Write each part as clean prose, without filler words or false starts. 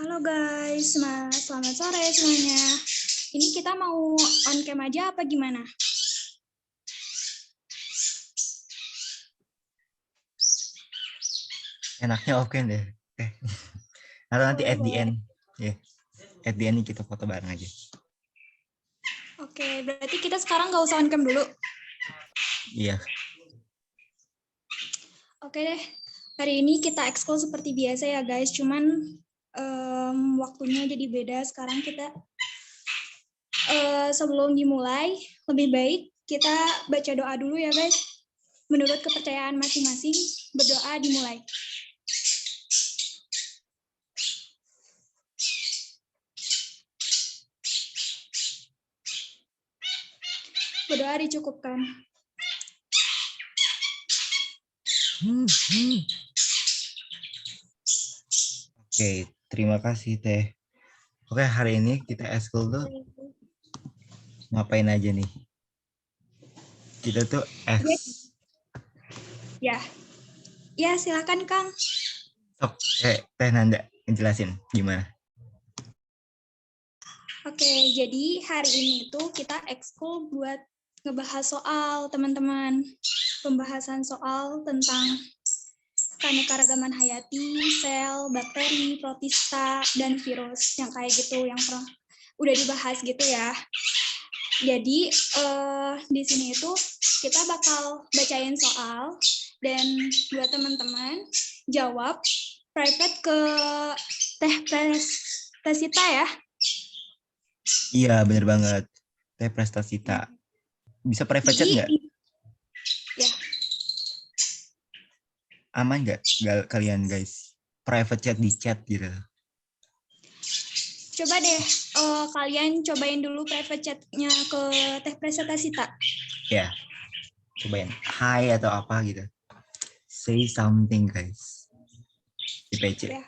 Halo guys, selamat sore semuanya. Ini kita mau on cam aja apa gimana? Enaknya oke deh. Atau nanti Boleh, at the boleh. end. Ya, at the end kita foto bareng aja. Oke, berarti kita sekarang nggak usah on cam dulu. Iya. Oke deh, hari ini kita ekskul seperti biasa ya guys, cuman waktunya jadi beda. Sekarang kita sebelum dimulai, lebih baik kita baca doa dulu ya guys. Menurut kepercayaan masing-masing, berdoa dimulai. Berdoa dicukupkan. Oke, terima kasih Teh. Oke, hari ini kita eskul tuh ngapain aja nih? Kita tuh Ya, silakan Kang. Sok, Teh Nanda ngejelasin gimana? Oke, jadi hari ini tuh kita ekskul buat ngebahas soal teman-teman. Pembahasan soal tentang keanekaragaman hayati, sel, bakteri, protista, dan virus. Yang kayak gitu, yang udah dibahas gitu ya. Jadi di sini itu kita bakal bacain soal dan buat teman-teman jawab private ke Teh Presita ya. Iya, bener banget. Teh Prestasita. Bisa private chat nggak? Ya. Aman nggak kalian guys? Private chat di chat gitu. Coba deh kalian cobain dulu private chat-nya ke Teh Prestasita. Ya, cobain. Hai atau apa gitu. Say something guys. Di PC. Ya.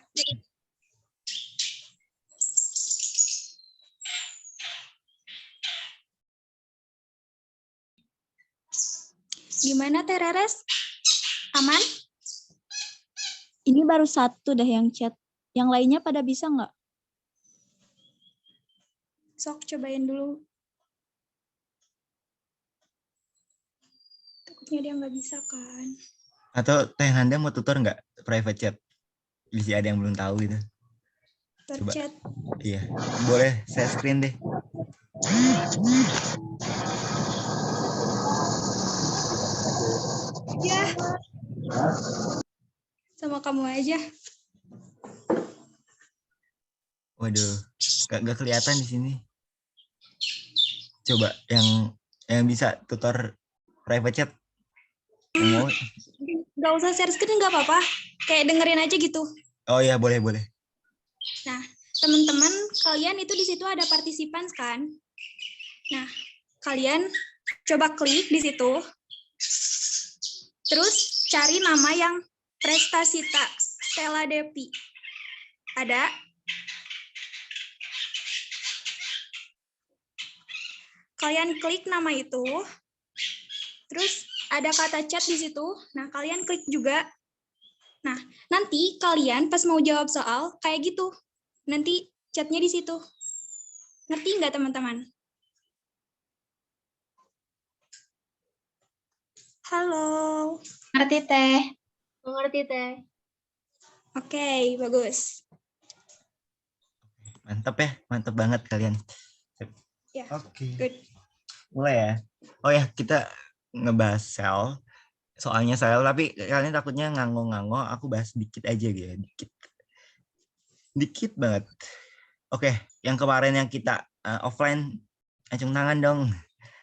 Gimana Teh Reres? Aman? Ini baru satu deh yang chat. Yang lainnya pada bisa nggak? Sok cobain dulu. Takutnya dia nggak bisa kan. Atau Teh Nanda mau tutor nggak private chat? Bisa ada yang belum tahu gitu. Coba. Terchat. Iya, boleh saya screen deh. Ya. Sama kamu aja. Waduh, gak kelihatan di sini. Coba yang bisa tutor private chat. Mau? Gak usah share screen nggak apa-apa. Kayak dengerin aja gitu. Oh iya, boleh. Nah, teman-teman, kalian itu di situ ada participants kan? Nah, kalian coba klik di situ. Terus cari nama yang Prestasita Stella Depi. Ada? Kalian klik nama itu. Terus ada kata chat di situ. Nah, kalian klik juga. Nah, nanti kalian pas mau jawab soal kayak gitu. Nanti chatnya di situ. Ngerti nggak teman-teman? Halo. Ngerti Teh. Mengerti Teh. Oke, bagus. Mantap banget kalian. Ya, Oke. good. Mulai ya. Oh ya, kita ngebahas sel. Soalnya sel, tapi kalian takutnya nganggo-nganggo, aku bahas dikit aja gitu, dikit banget. Oke, yang kemarin yang kita offline, acung tangan dong.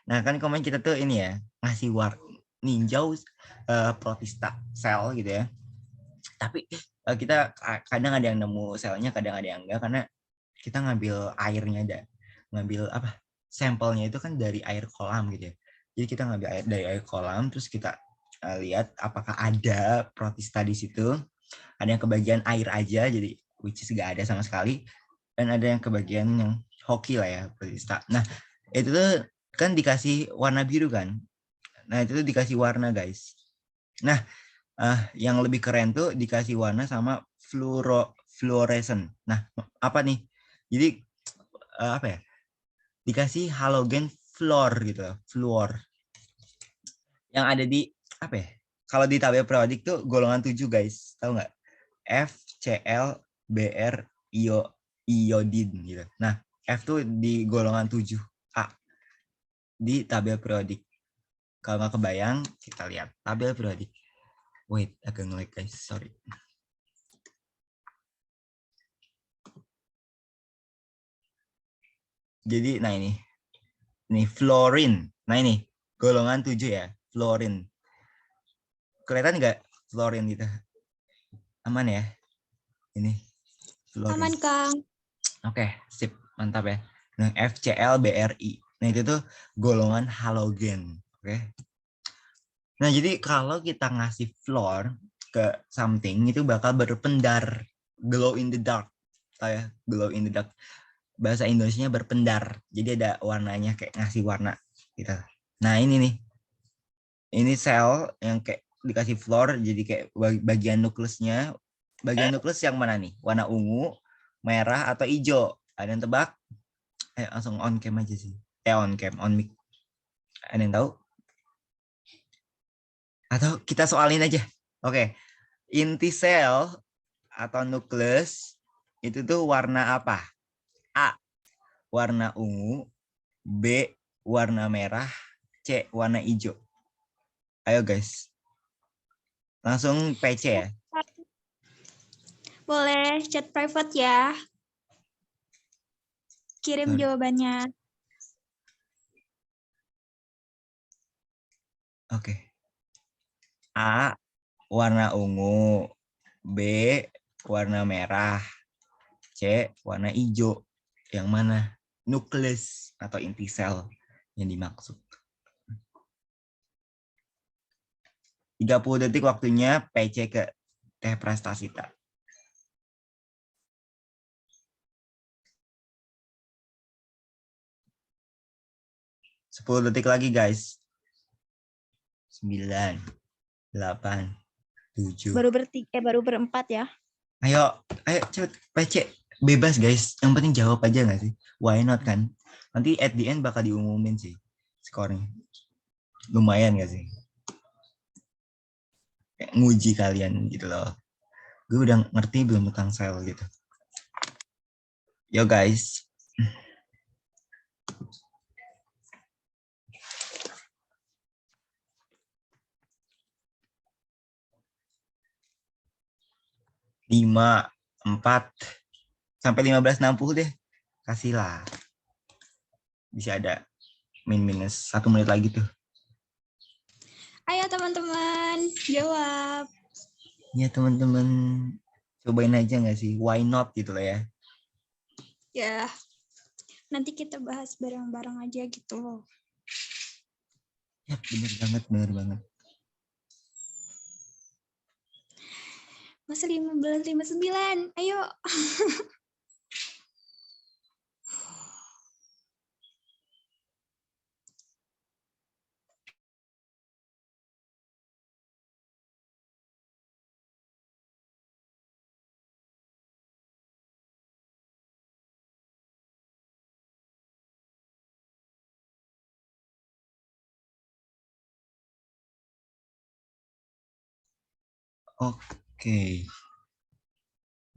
Nah kan komen kita tuh ini ya, ngasih ninjau protista sel gitu ya. Tapi kita kadang ada yang nemu selnya, kadang ada yang enggak, karena kita ngambil airnya ngambil apa, sampelnya itu kan dari air kolam gitu ya. Jadi kita ngambil air dari air kolam, terus kita lihat apakah ada protista di situ. Ada yang kebagian air aja, jadi which is gak ada sama sekali. Dan ada yang kebagian yang hoki lah ya, protista. Nah, itu tuh kan dikasih warna biru kan. Nah, itu tuh dikasih warna guys. Nah, yang lebih keren tuh dikasih warna sama fluorescent. Nah, apa nih? Jadi apa ya? Dikasih halogen fluor gitu, fluor. Yang ada di apa ya? Kalau di tabel periodik tuh golongan 7 guys, tahu nggak? F, Cl, Br, iodin gitu. Nah, F tuh di golongan 7A di tabel periodik. Kalau nggak kebayang, kita lihat tabel periodik. Wait, agak nge-lag guys, sorry. Jadi, nah ini fluorine. Nah ini golongan 7 ya, fluorine. Kelihatan nggak fluorine gitu? Aman ya? Ini fluorine. Aman, Kang. Oke, sip, mantap ya. Nah, FClBrI. Nah itu tuh golongan halogen. Oke. Nah jadi kalau kita ngasih fluor ke something itu bakal berpendar, glow in the dark. Tahu ya, glow in the dark. Bahasa Indonesianya berpendar. Jadi ada warnanya kayak ngasih warna gitu. Nah ini nih. Ini sel yang kayak dikasih fluor jadi kayak bagian nukleusnya. Bagian nukleus yang mana nih? Warna ungu, merah atau hijau? Ada yang tebak? Langsung on cam aja sih. On cam, on mic. Ada yang tahu? Atau kita soalin aja. Oke. Inti sel atau nukleus itu tuh warna apa? A, warna ungu. B, warna merah. C, warna hijau. Ayo guys. Langsung PC ya. Boleh chat private ya. Kirim jawabannya. Oke. A, warna ungu. B, warna merah. C, warna hijau. Yang mana? Nukleus atau inti sel yang dimaksud. 30 detik waktunya PC ke Teh Prastasita. Sepuluh detik lagi guys. 9, 8, 7. Baru berempat ya. Ayo cepet PC. Bebas guys. Yang penting jawab aja nggak sih? Why not kan? Nanti at the end bakal diumumin sih skornya. Lumayan nggak sih? Kayak nguji kalian gitu loh. Gue udah ngerti belum tentang sel gitu. Yo guys. Lima, 4, sampai 15.60 deh. Kasihlah. Bisa ada minus 1 menit lagi tuh. Ayo teman-teman, jawab. Ya teman-teman, cobain aja nggak sih? Why not gitu lah ya. Ya, nanti kita bahas bareng-bareng aja gitu. Ya bener banget, bener banget. Masa 15.59, ayo. Oke.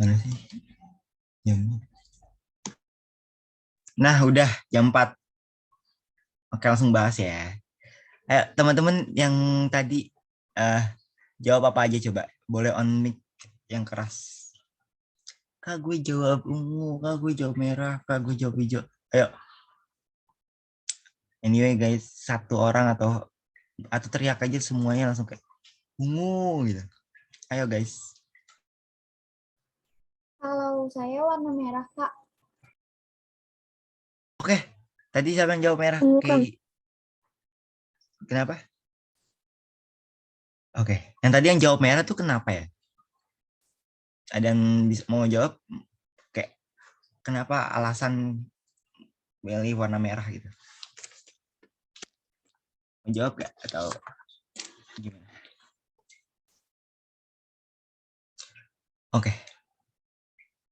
Mana sih jamnya? Nah udah jam 4. Oke langsung bahas ya. Ayo teman-teman yang tadi jawab apa aja coba. Boleh on mic yang keras. Kak gue jawab ungu, kak gue jawab merah, kak gue jawab hijau. Ayo. Anyway guys, satu orang atau teriak aja semuanya langsung kayak ungu gitu. Ayo guys. Kalau saya warna merah, Kak. Oke, tadi siapa yang jawab merah? Oke. Kenapa? Oke, yang tadi yang jawab merah tuh kenapa ya? Ada yang mau jawab kayak kenapa alasan milih warna merah gitu? Mau jawab gak? Atau gimana? Oke.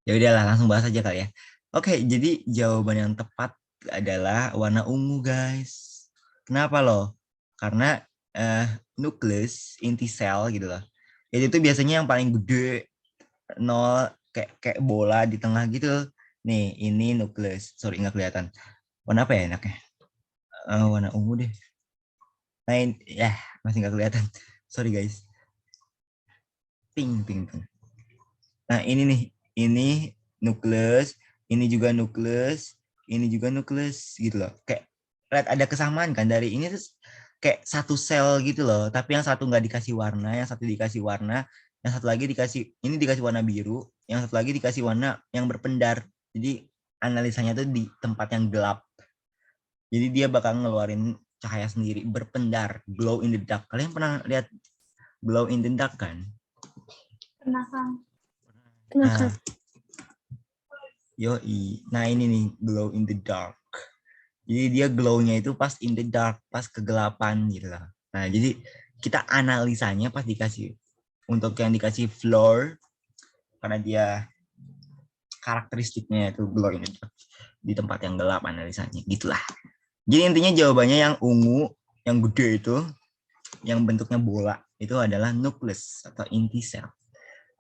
Ya udahlah, langsung bahas aja kali ya. Oke, jadi jawaban yang tepat adalah warna ungu, guys. Kenapa loh? Karena nukleus inti sel gitu loh. Itu tuh biasanya yang paling gede, nol kayak bola di tengah gitu. Nih, ini nukleus. Sorry, nggak kelihatan. Warna apa ya enaknya? Warna ungu deh. Nah, ya masih nggak kelihatan. Sorry guys. Pink. Nah, ini nih, ini nukleus, ini juga nukleus, ini juga nukleus gitu loh. Kayak lihat ada kesamaan kan dari ini terus kayak satu sel gitu loh, tapi yang satu nggak dikasih warna, yang satu dikasih warna, yang satu lagi dikasih warna biru, yang satu lagi dikasih warna yang berpendar. Jadi analisanya tuh di tempat yang gelap. Jadi dia bakal ngeluarin cahaya sendiri, berpendar, glow in the dark. Kalian pernah lihat glow in the dark kan? Pernah, Kang. Nah, yoi. Nah ini nih glow in the dark. Jadi dia glow-nya itu pas in the dark, pas kegelapan gitu lah. Nah jadi kita analisanya pas dikasih untuk yang dikasih floor karena dia karakteristiknya itu glow in the dark di tempat yang gelap analisanya gitulah. Jadi intinya jawabannya yang ungu, yang gede itu, yang bentuknya bola itu adalah nukleus atau inti sel.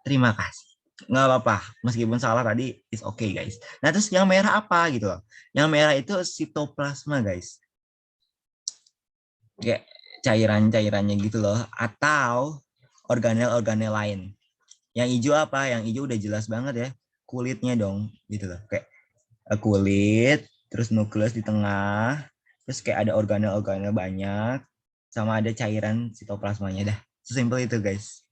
Terima kasih. Nggak apa-apa, meskipun salah tadi is okay guys. Nah terus yang merah apa gitu loh? Yang merah itu sitoplasma guys. Kayak cairan-cairannya gitu loh, atau organel-organel lain. Yang hijau apa? Yang hijau udah jelas banget ya, kulitnya dong gitu loh. Kayak kulit, terus nukleus di tengah, terus kayak ada organel-organel banyak, sama ada cairan sitoplasmanya dah. Sesimpel itu guys.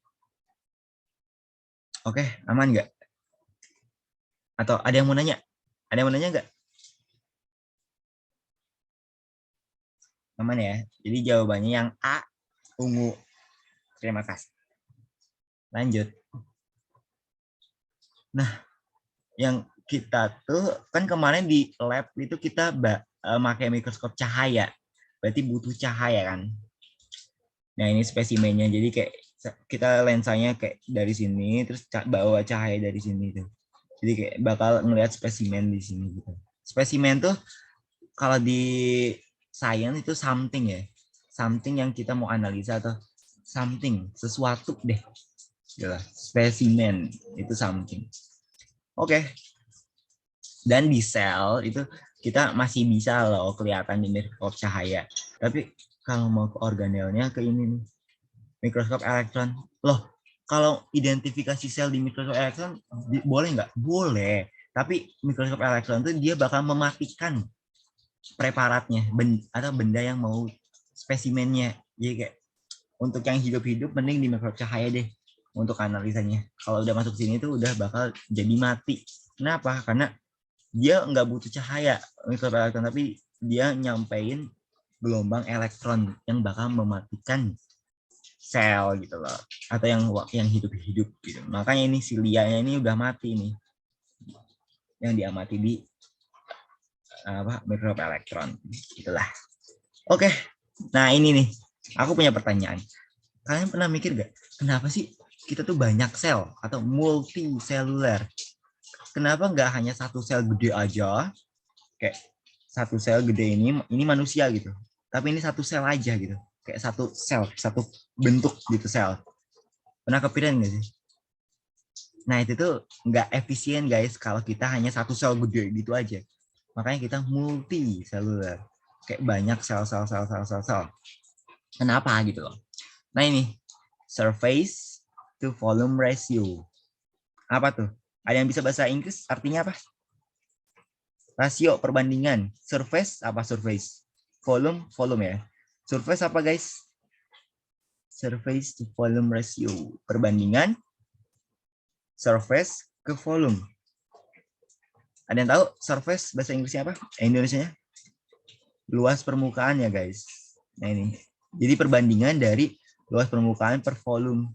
Oke, aman nggak? Atau ada yang mau nanya? Ada yang mau nanya nggak? Aman ya? Jadi jawabannya yang A, ungu. Terima kasih. Lanjut. Nah, yang kita tuh, kan kemarin di lab itu kita pakai mikroskop cahaya. Berarti butuh cahaya kan? Nah, ini spesimennya. Jadi kayak kita lensanya kayak dari sini, terus bawa cahaya dari sini tuh. Jadi kayak bakal ngelihat spesimen di sini gitu. Spesimen tuh kalau di science itu something ya. Something yang kita mau analisa atau something, sesuatu deh. Yalah, spesimen itu something. Oke. Dan di sel itu kita masih bisa loh kelihatan di mikroskop cahaya. Tapi kalau mau ke organelnya ke ini nih, mikroskop elektron. Loh, kalau identifikasi sel di mikroskop elektron boleh nggak? Boleh. Tapi mikroskop elektron itu dia bakal mematikan preparatnya atau benda yang mau spesimennya. Jadi kayak untuk yang hidup-hidup mending di mikroskop cahaya deh untuk analisanya. Kalau udah masuk sini tuh udah bakal jadi mati. Kenapa? Karena dia nggak butuh cahaya mikroskop elektron, tapi dia nyampein gelombang elektron yang bakal mematikan sel gitu loh, atau yang hidup-hidup gitu. Makanya ini si lianya ini udah mati nih, yang diamati di mikroskop elektron itulah. Oke, nah ini nih aku punya pertanyaan. Kalian pernah mikir gak kenapa sih kita tuh banyak sel atau multiseluler? Kenapa nggak hanya satu sel gede aja, kayak satu sel gede ini manusia gitu, tapi ini satu sel aja gitu, kayak satu sel, satu bentuk gitu sel. Pernah kepikiran nggak sih? Nah itu tuh nggak efisien guys kalau kita hanya satu sel gede gitu aja. Makanya kita multiseluler, kayak banyak sel. Kenapa gitu loh? Nah ini surface to volume ratio. Apa tuh? Ada yang bisa bahasa Inggris? Artinya apa? Rasio perbandingan. Surface apa surface? Volume ya. Surface apa guys? Surface to volume ratio. Perbandingan surface ke volume. Ada yang tahu surface bahasa Inggrisnya apa? Indonesianya? Luas permukaan ya guys. Nah ini. Jadi perbandingan dari luas permukaan per volume.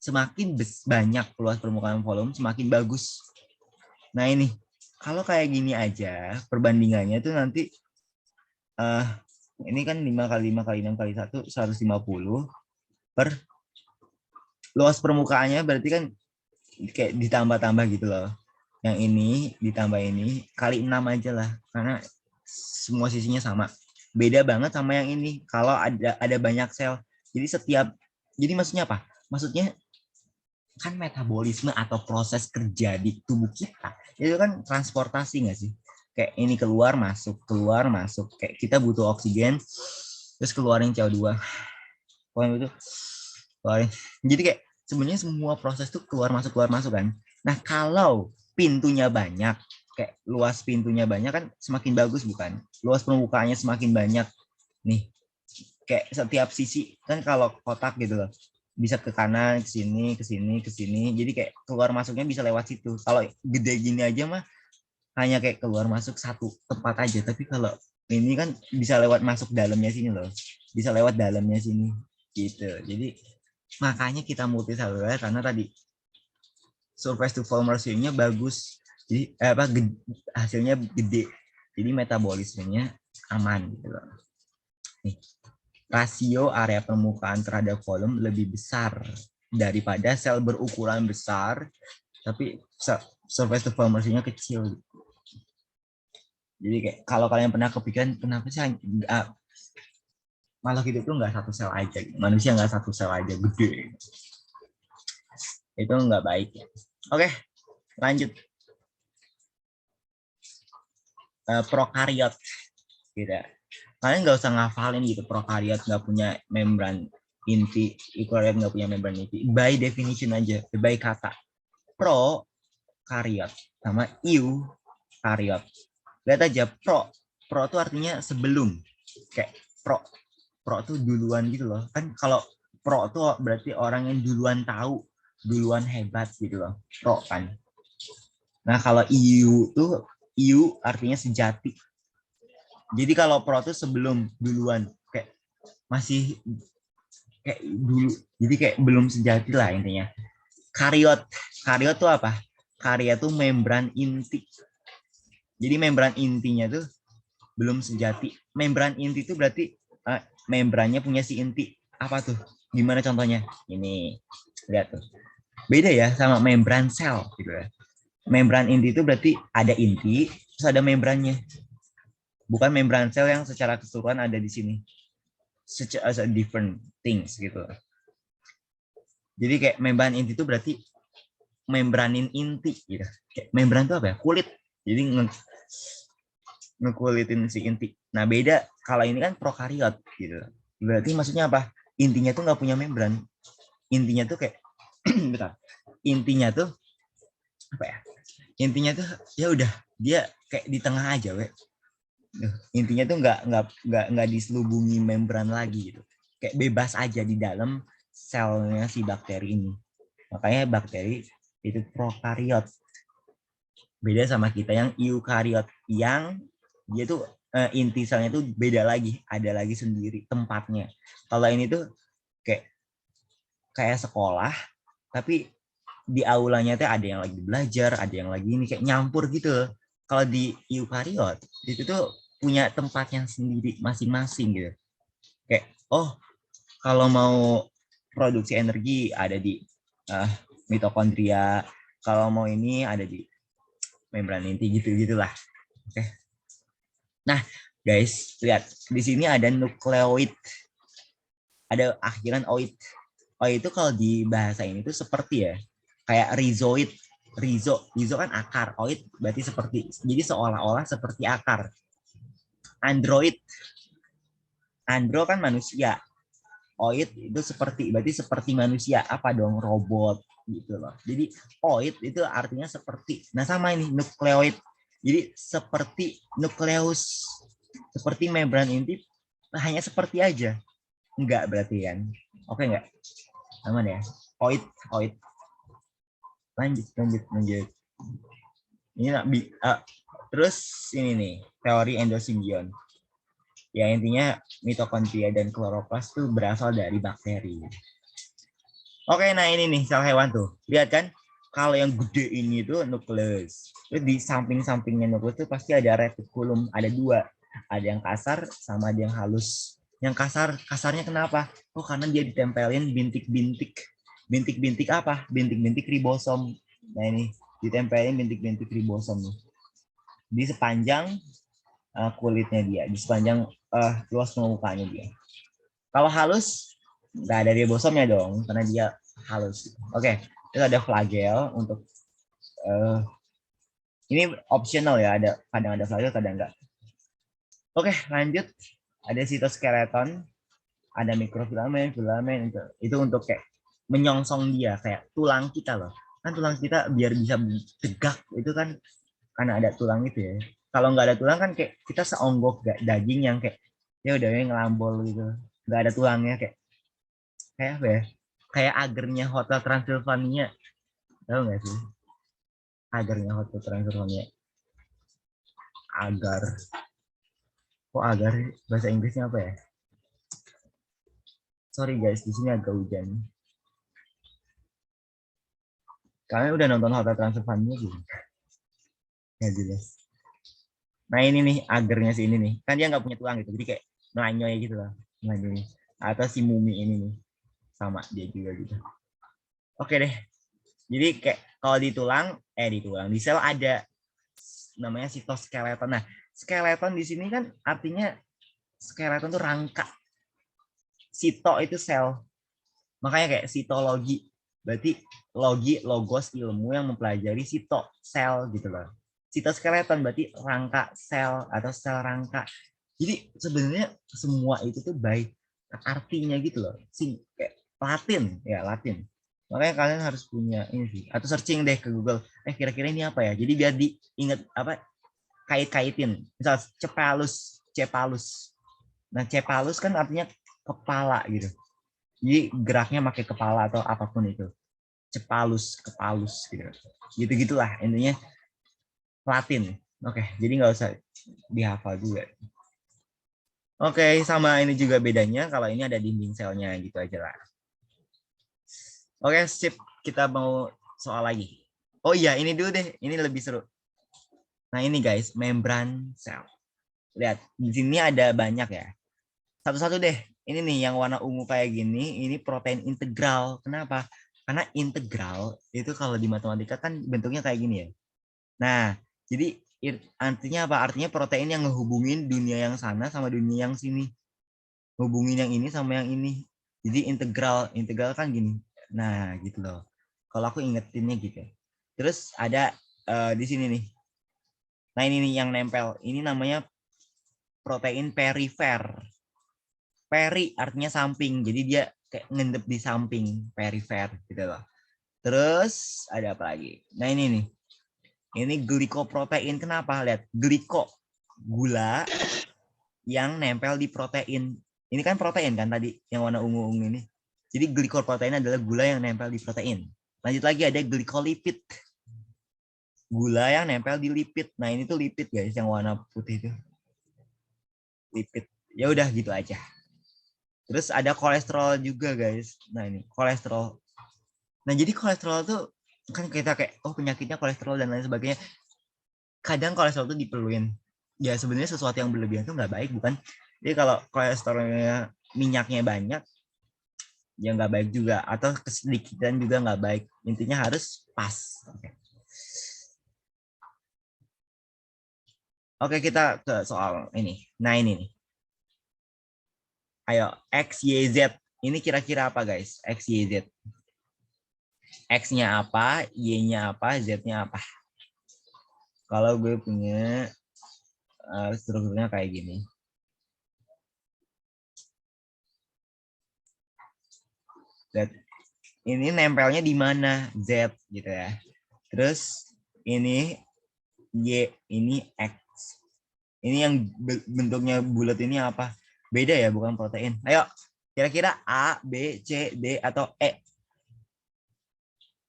Semakin banyak luas permukaan volume, semakin bagus. Nah ini, kalau kayak gini aja, perbandingannya tuh nanti, ini kan 5 kali 5 kali 6 kali 1, 150 per luas permukaannya berarti kan kayak ditambah-tambah gitu loh. Yang ini ditambah ini kali 6 aja lah, karena semua sisinya sama. Beda banget sama yang ini. Kalau ada banyak sel. Jadi maksudnya apa? Maksudnya kan metabolisme atau proses kerja di tubuh kita itu kan transportasi nggak sih? Kayak ini keluar masuk. Kayak kita butuh oksigen, terus keluarin CO2. Keluarin itu, keluarin. Jadi kayak sebenarnya semua proses tuh keluar masuk kan. Nah kalau pintunya banyak, kayak luas pintunya banyak kan semakin bagus bukan? Luas permukaannya semakin banyak nih. Kayak setiap sisi kan kalau kotak gitu loh, bisa ke kanan, ke sini, ke sini, ke sini. Jadi kayak keluar masuknya bisa lewat situ. Kalau gede gini aja mah hanya kayak keluar masuk satu tempat aja. Tapi kalau ini kan bisa lewat masuk dalamnya sini loh. Bisa lewat dalamnya sini gitu. Jadi makanya kita multiseluler karena tadi surface to volume ratio-nya bagus. Jadi hasilnya gede. Jadi metabolismenya aman gitu loh. Nih. Rasio area permukaan terhadap volume lebih besar daripada sel berukuran besar, tapi surface to volume ratio-nya kecil. Jadi kayak kalau kalian pernah kepikiran kenapa sih makhluk hidup itu nggak satu sel aja, manusia nggak satu sel aja gede, itu nggak baik ya. Oke, lanjut. Prokariot, gitu. Kalian nggak usah ngafalin gitu, prokariot nggak punya membran inti, eukaryot nggak punya membran inti. By definition aja, by kata. Prokariot sama eukaryot. Lihat aja, pro itu artinya sebelum. Kayak pro itu duluan gitu loh. Kan kalau pro itu berarti orang yang duluan tahu, duluan hebat gitu loh. Pro kan. Nah kalau eu artinya sejati. Jadi kalau pro itu sebelum, duluan, kayak masih kayak dulu. Jadi kayak belum sejati lah intinya. Karyot tuh apa? Karyot tuh membran inti. Jadi membran intinya tuh belum sejati. Membran inti itu berarti membrannya punya si inti. Apa tuh? Gimana contohnya? Ini, lihat tuh. Beda ya sama membran sel gitu ya. Membran inti itu berarti ada inti, terus ada membrannya. Bukan membran sel yang secara keseluruhan ada di sini. As a different things gitu. Jadi kayak membran inti itu berarti membranin inti gitu. Kayak membran itu apa ya? Kulit. Jadi ngekulitin si inti. Nah beda kalau ini kan prokariot gitu. Berarti maksudnya apa? Intinya tuh nggak punya membran. Intinya tuh kayak bentar. Intinya tuh apa ya? Intinya tuh ya udah dia kayak di tengah aja, we. Intinya tuh nggak diselubungi membran lagi gitu. Kayak bebas aja di dalam selnya si bakteri ini. Makanya bakteri itu prokariot. Beda sama kita yang eukaryot, yang dia tuh inti selnya tuh beda lagi, ada lagi sendiri tempatnya. Kalau ini tuh kayak sekolah, tapi di aulanya tuh ada yang lagi belajar, ada yang lagi ini kayak nyampur gitu. Kalau di eukaryot itu tuh punya tempat yang sendiri masing-masing gitu. Kayak kalau mau produksi energi ada di mitokondria, kalau mau ini ada di membran inti gitu-gitulah. Oke. Nah, guys, lihat di sini ada nukleoid. Ada akhiran oid. Oid itu kalau di bahasa ini tuh seperti ya, kayak rhizoid. Rhizo kan akar, oid berarti seperti. Jadi seolah-olah seperti akar. Android kan manusia. Oid itu berarti seperti manusia. Apa dong? Robot gitu loh. Jadi oid itu artinya seperti. Nah sama ini nukleoid. Jadi seperti nukleus, seperti membran inti, hanya seperti aja. Enggak berarti kan? Oke enggak? Aman ya? Oid. Lanjut. Ini terus ini nih teori endosimbion. Ya intinya mitokondria dan kloroplas tuh berasal dari bakteri. Oke, nah ini nih sel hewan tuh. Lihat kan? Kalau yang gede ini tuh nukleus. Terus di samping-sampingnya nukleus tuh pasti ada retikulum, ada 2. Ada yang kasar sama ada yang halus. Yang kasarnya kenapa? Karena dia ditempelin bintik-bintik. Bintik-bintik apa? Bintik-bintik ribosom. Nah ini ditempelin bintik-bintik ribosom nih di sepanjang kulitnya dia, di sepanjang luas permukaannya dia. Kalau halus nggak ada ribosomnya dong, karena dia halus. Oke, terus ada flagel untuk ini optional ya, ada kadang ada flagel, kadang enggak. Oke, lanjut. Ada sitoskeleton, ada mikrofilamen, filamen itu untuk kayak menyongsong dia kayak tulang kita loh. Kan tulang kita biar bisa tegak itu kan karena ada tulang itu ya. Kalau nggak ada tulang kan kayak kita seonggok daging yang kayak ya udah ngelambol gitu. Nggak ada tulangnya kayak apa ya? Kayak agernya Hotel Transylvania. Tahu nggak sih? Agarnya Hotel Transylvania. Agar. Kok agar bahasa Inggrisnya apa ya? Sorry guys, di sini agak hujan. Kalian udah nonton Hotel Transylvania belum? Ya jelas. Nah ini nih agarnya si ini nih. Kan dia nggak punya tulang gitu. Jadi kayak melanyoy gitu lah. Melanyoy. Atau si mumi ini nih. Sama dia juga gitu. Oke deh. Jadi kayak kalau di sel ada namanya sitoskeleton. Nah, skeleton di sini kan artinya skeleton itu rangka. Sito itu sel. Makanya kayak sitologi. Berarti logos ilmu yang mempelajari sito, sel gitu loh. Sitoskeleton berarti rangka sel atau sel rangka. Jadi sebenarnya semua itu tuh baik artinya gitu loh. Kayak Latin, ya Latin. Makanya kalian harus punya ini sih. Atau searching deh ke Google. Kira-kira ini apa ya? Jadi biar diingat apa kait-kaitin. Misal cephalus. Nah, cephalus kan artinya kepala gitu. Jadi geraknya pakai kepala atau apapun itu. Kepalus gitu. Gitu-gitulah intinya Latin. Oke, jadi nggak usah dihafal juga. Oke, sama ini juga bedanya kalau ini ada dinding selnya gitu aja lah. Oke, sip. Kita mau soal lagi. Oh iya, ini dulu deh. Ini lebih seru. Nah, ini guys, membran sel. Lihat, di sini ada banyak ya. Satu-satu deh. Ini nih yang warna ungu kayak gini, ini protein integral. Kenapa? Karena integral itu kalau di matematika kan bentuknya kayak gini ya. Nah, jadi artinya apa? Artinya protein yang ngehubungin dunia yang sana sama dunia yang sini. Hubungin yang ini sama yang ini. Jadi integral kan gini. Nah, gitu loh. Kalau aku ingetinnya gitu. Terus ada di sini nih. Nah, ini nih yang nempel. Ini namanya protein perifer. Peri artinya samping. Jadi dia kayak ngendep di samping, perifer gitu loh. Terus ada apa lagi? Nah, ini nih. Ini glikoprotein. Kenapa? Lihat, gula yang nempel di protein. Ini kan protein kan tadi yang warna ungu-ungu ini. Jadi glikoprotein adalah gula yang nempel di protein. Lanjut lagi ada glikolipid. Gula yang nempel di lipid. Nah, ini tuh lipid guys yang warna putih itu. Lipid. Ya udah gitu aja. Terus ada kolesterol juga guys. Nah, ini kolesterol. Nah, jadi kolesterol tuh kan kita kayak penyakitnya kolesterol dan lain sebagainya. Kadang kolesterol tuh diperluin. Ya sebenarnya sesuatu yang berlebihan tuh nggak baik, bukan? Jadi kalau kolesterolnya minyaknya banyak, ya nggak baik juga. Atau kesedikitan juga nggak baik. Intinya harus pas. Oke, kita ke soal ini. Nah, ini nih. Ayo, X, Y, Z. Ini kira-kira apa guys? X, Y, Z. X-nya apa, Y-nya apa, Z-nya apa? Kalau gue punya strukturnya kayak gini. Z. Ini nempelnya di mana? Z gitu ya. Terus ini Y, ini X. Ini yang bentuknya bulat ini apa? Beda ya, bukan protein. Ayo, kira-kira A, B, C, D, atau E?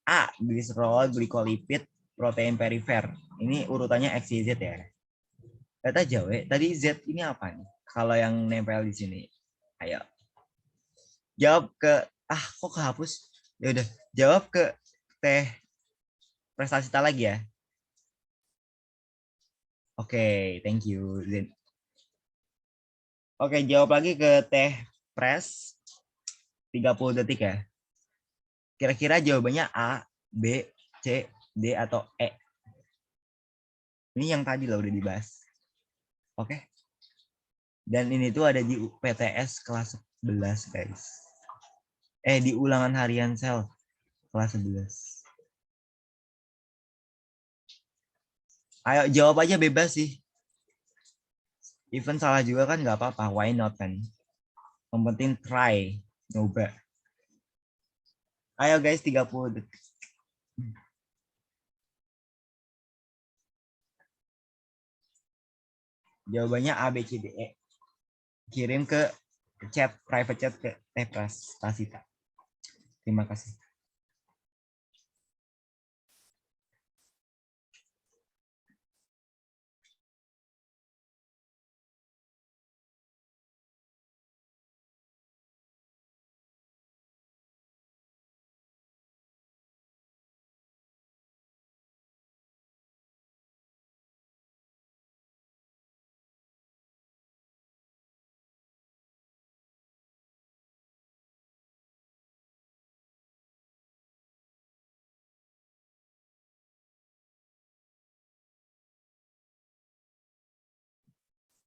A, gliserol, glikolipid, protein perifer. Ini urutannya X, Y, Z ya. Kata jawab, tadi Z ini apa nih? Kalau yang nempel di sini. Ayo. Jawab ke, kok kehapus? Ya udah, jawab ke Teh Prestasi lagi ya. Oke, thank you. Oke, jawab lagi ke Teh Pres. 30 detik ya. Kira-kira jawabannya A, B, C, D atau E. Ini yang tadi lah udah dibahas. Oke. Dan ini tuh ada di PTS kelas 11, guys. Di ulangan harian sel kelas 11. Ayo jawab aja bebas sih. Even salah juga kan nggak apa-apa. Why not kan? Yang penting try. Nyoba. Ayo guys, 30 detik. Jawabannya A, B, C, D, E. Kirim ke chat, private chat ke Tasita. Terima kasih.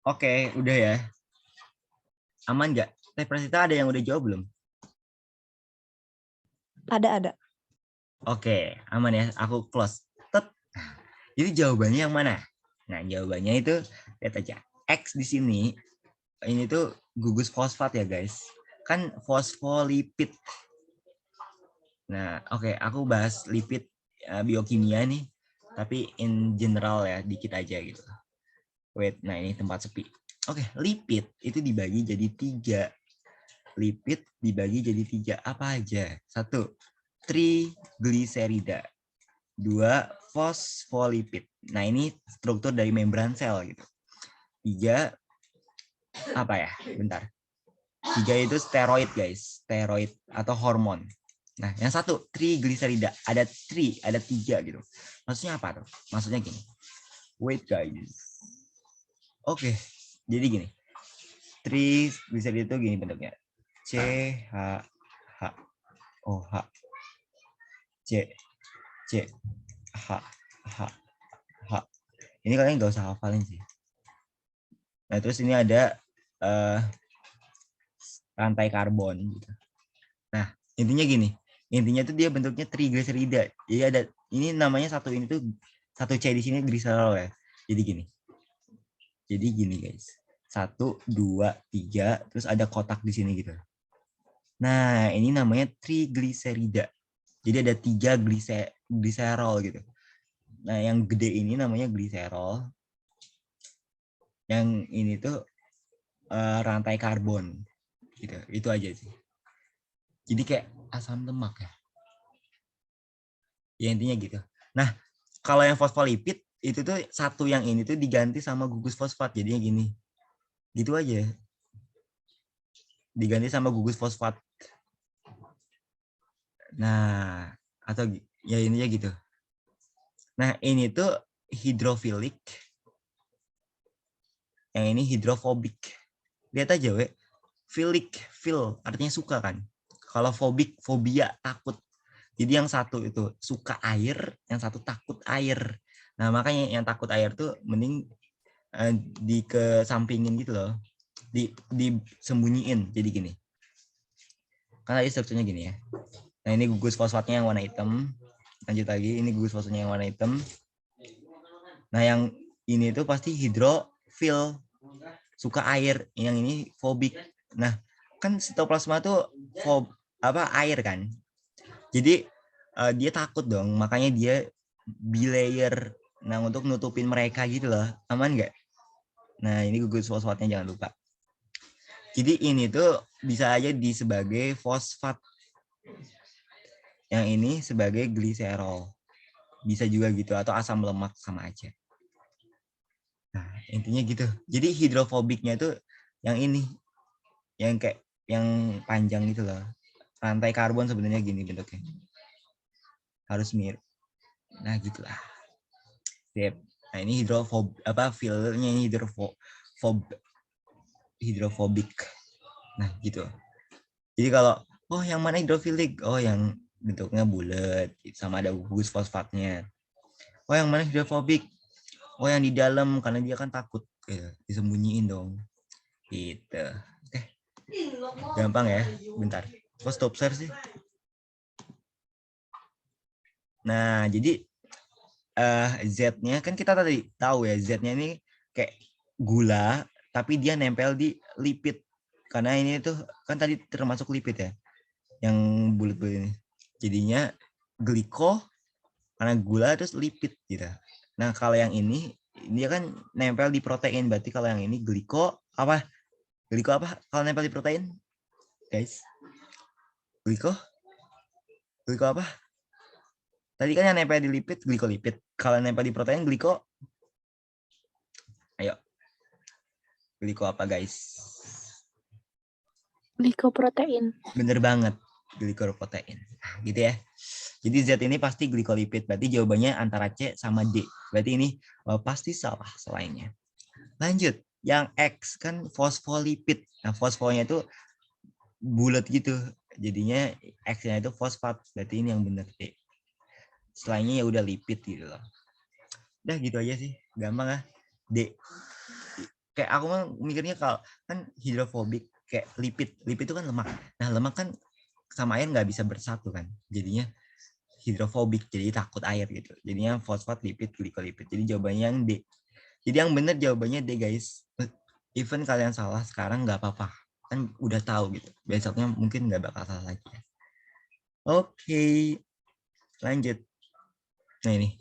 Oke, udah ya. Aman nggak? Teh Prasita ada yang udah jawab belum? Ada. Oke, aman ya. Aku close. Tet. Jadi jawabannya yang mana? Nah, jawabannya itu lihat aja. X di sini ini tuh gugus fosfat ya, guys. Kan fosfolipid. Nah, oke, aku bahas lipid biokimia nih, tapi in general ya, dikit aja gitu. Wait, nah ini tempat sepi. Oke, lipid itu dibagi jadi 3. Lipid dibagi jadi 3. Apa aja? 1, trigliserida. 2, fosfolipid. Nah, ini struktur dari membran sel gitu. 3, apa ya? Bentar. 3 itu steroid, guys. Steroid atau hormon. Nah, yang 1, trigliserida. Ada 3 gitu. Maksudnya apa tuh? Maksudnya gini. Wait, guys. Oke, jadi gini. Trigliserida itu gini bentuknya. CHOH. CHH. Ini kalian nggak usah hafalin sih. Nah, terus ini ada rantai karbon gitu. Nah, intinya gini. Intinya tuh dia bentuknya trigliserida. Jadi ada ini namanya satu ini tuh satu C di sini gliserol ya. Jadi gini guys. 1, 2, 3 terus ada kotak di sini gitu. Nah, ini namanya trigliserida. Jadi ada 3 gliserol gitu. Nah, yang gede ini namanya gliserol. Yang ini tuh rantai karbon gitu. Itu aja sih. Jadi kayak asam lemak ya. Ya intinya gitu. Nah, kalau yang fosfolipid itu tuh satu yang ini tuh diganti sama gugus fosfat. Jadinya gini. Gitu aja. Diganti sama gugus fosfat. Nah, atau ya intinya gitu. Nah, ini tuh hidrofilik. Yang ini hidrofobik. Lihat aja, we. Filik, feel artinya suka kan. Kalau fobik, fobia, takut. Jadi yang satu itu suka air, yang satu takut air. Nah, makanya yang takut air tuh mending dikesampingin gitu loh. Disembunyiin. Jadi gini. Karena strukturnya gini ya. Nah, ini gugus fosfatnya yang warna hitam. Lanjut lagi, ini gugus fosfatnya yang warna hitam. Nah, yang ini tuh pasti hidrofil, suka air. Yang ini fobik. Nah, kan sitoplasma tuh air kan. Jadi dia takut dong, makanya dia bilayer. Nah, untuk nutupin mereka gitu loh. Aman nggak? Nah, ini gugus fosfatnya jangan lupa. Jadi ini tuh bisa aja sebagai fosfat. Yang ini sebagai gliserol. Bisa juga gitu, atau asam lemak sama aja. Nah, intinya gitu. Jadi hidrofobiknya tuh yang ini. Yang kayak yang panjang gitu loh. Rantai karbon sebenarnya gini bentuknya. Harus mirip. Nah, gitulah. Nah, ini filnya ini hidrofobik. Nah, gitu. Jadi kalau yang mana hidrofilik? Oh, yang bentuknya bulat sama ada gugus fosfatnya. Oh, yang mana hidrofobik? Oh, yang di dalam karena dia kan takut. Ya, disembunyiin dong. Gitu. Oke. Gampang ya. Bentar. Kok stop share sih? Nah, jadi Z-nya kan kita tadi tahu ya, Z-nya ini kayak gula tapi dia nempel di lipid. Karena ini tuh kan tadi termasuk lipid ya. Yang bulat-bulat ini. Jadinya gliko karena gula terus lipid gitu. Nah, kalau yang ini dia kan nempel di protein, berarti kalau yang ini gliko apa? Gliko apa? Kalau nempel di protein, guys? Gliko? Gliko apa? Tadi kan yang nempel di lipid, glikolipid. Kalau nempel di protein, gliko. Ayo. Gliko apa, guys? Glikoprotein. Bener banget. Glikoprotein. Nah, gitu ya. Jadi Z ini pasti glikolipid. Berarti jawabannya antara C sama D. Berarti ini pasti salah selainnya. Lanjut. Yang X kan fosfolipid. Nah, fosfornya itu bulat gitu. Jadinya X-nya itu fosfat. Berarti ini yang benar D. Selainnya ya udah lipid gitu loh. Udah gitu aja sih. Gampang ah. D. Kayak aku mah mikirnya kalau kan hidrofobik kayak lipid. Lipid itu kan lemak. Nah, lemak kan sama air nggak bisa bersatu kan. Jadinya hidrofobik. Jadi takut air gitu. Jadinya fosfat, lipid, glikolipid. Jadi jawabannya yang D. Jadi yang benar jawabannya D, guys. Even kalian salah sekarang nggak apa-apa. Kan udah tahu gitu. Besoknya mungkin nggak bakal salah lagi. Oke. Lanjut. Nah ini.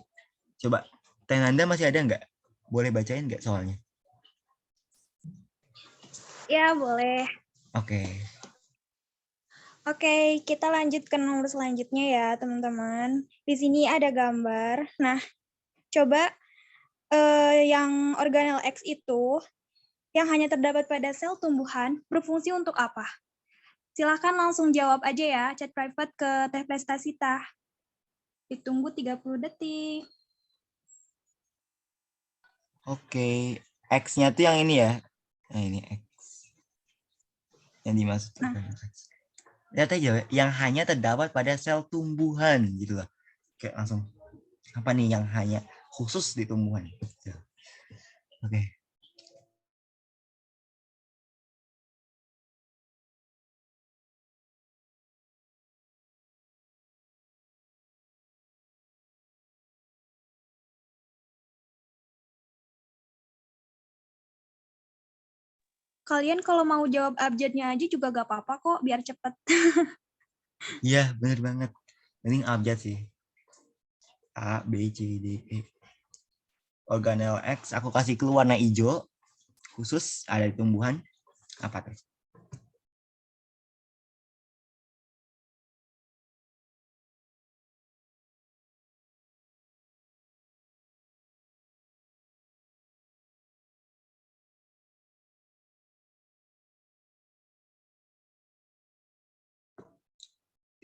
Coba. Teh Nanda masih ada nggak? Boleh bacain nggak soalnya? Ya, boleh. Oke. Oke, kita lanjut ke nomor selanjutnya ya, teman-teman. Di sini ada gambar. Nah, coba yang organel X itu yang hanya terdapat pada sel tumbuhan berfungsi untuk apa? Silahkan langsung jawab aja ya, chat private ke Teh Prestasita. Ditunggu 30 detik. Oke. X-nya tuh yang ini ya. Nah ini X. Yang dimaksud. Lihat aja yang hanya terdapat pada sel tumbuhan gitu loh. Kayak langsung apa nih yang hanya khusus di tumbuhan. Oke. Kalian kalau mau jawab abjadnya aja juga gak apa-apa kok, biar cepet. Iya, bener banget. Ini abjad sih. A, B, C, D, E. Organel X, aku kasih keluar warna hijau. Khusus ada di tumbuhan. Apa tuh?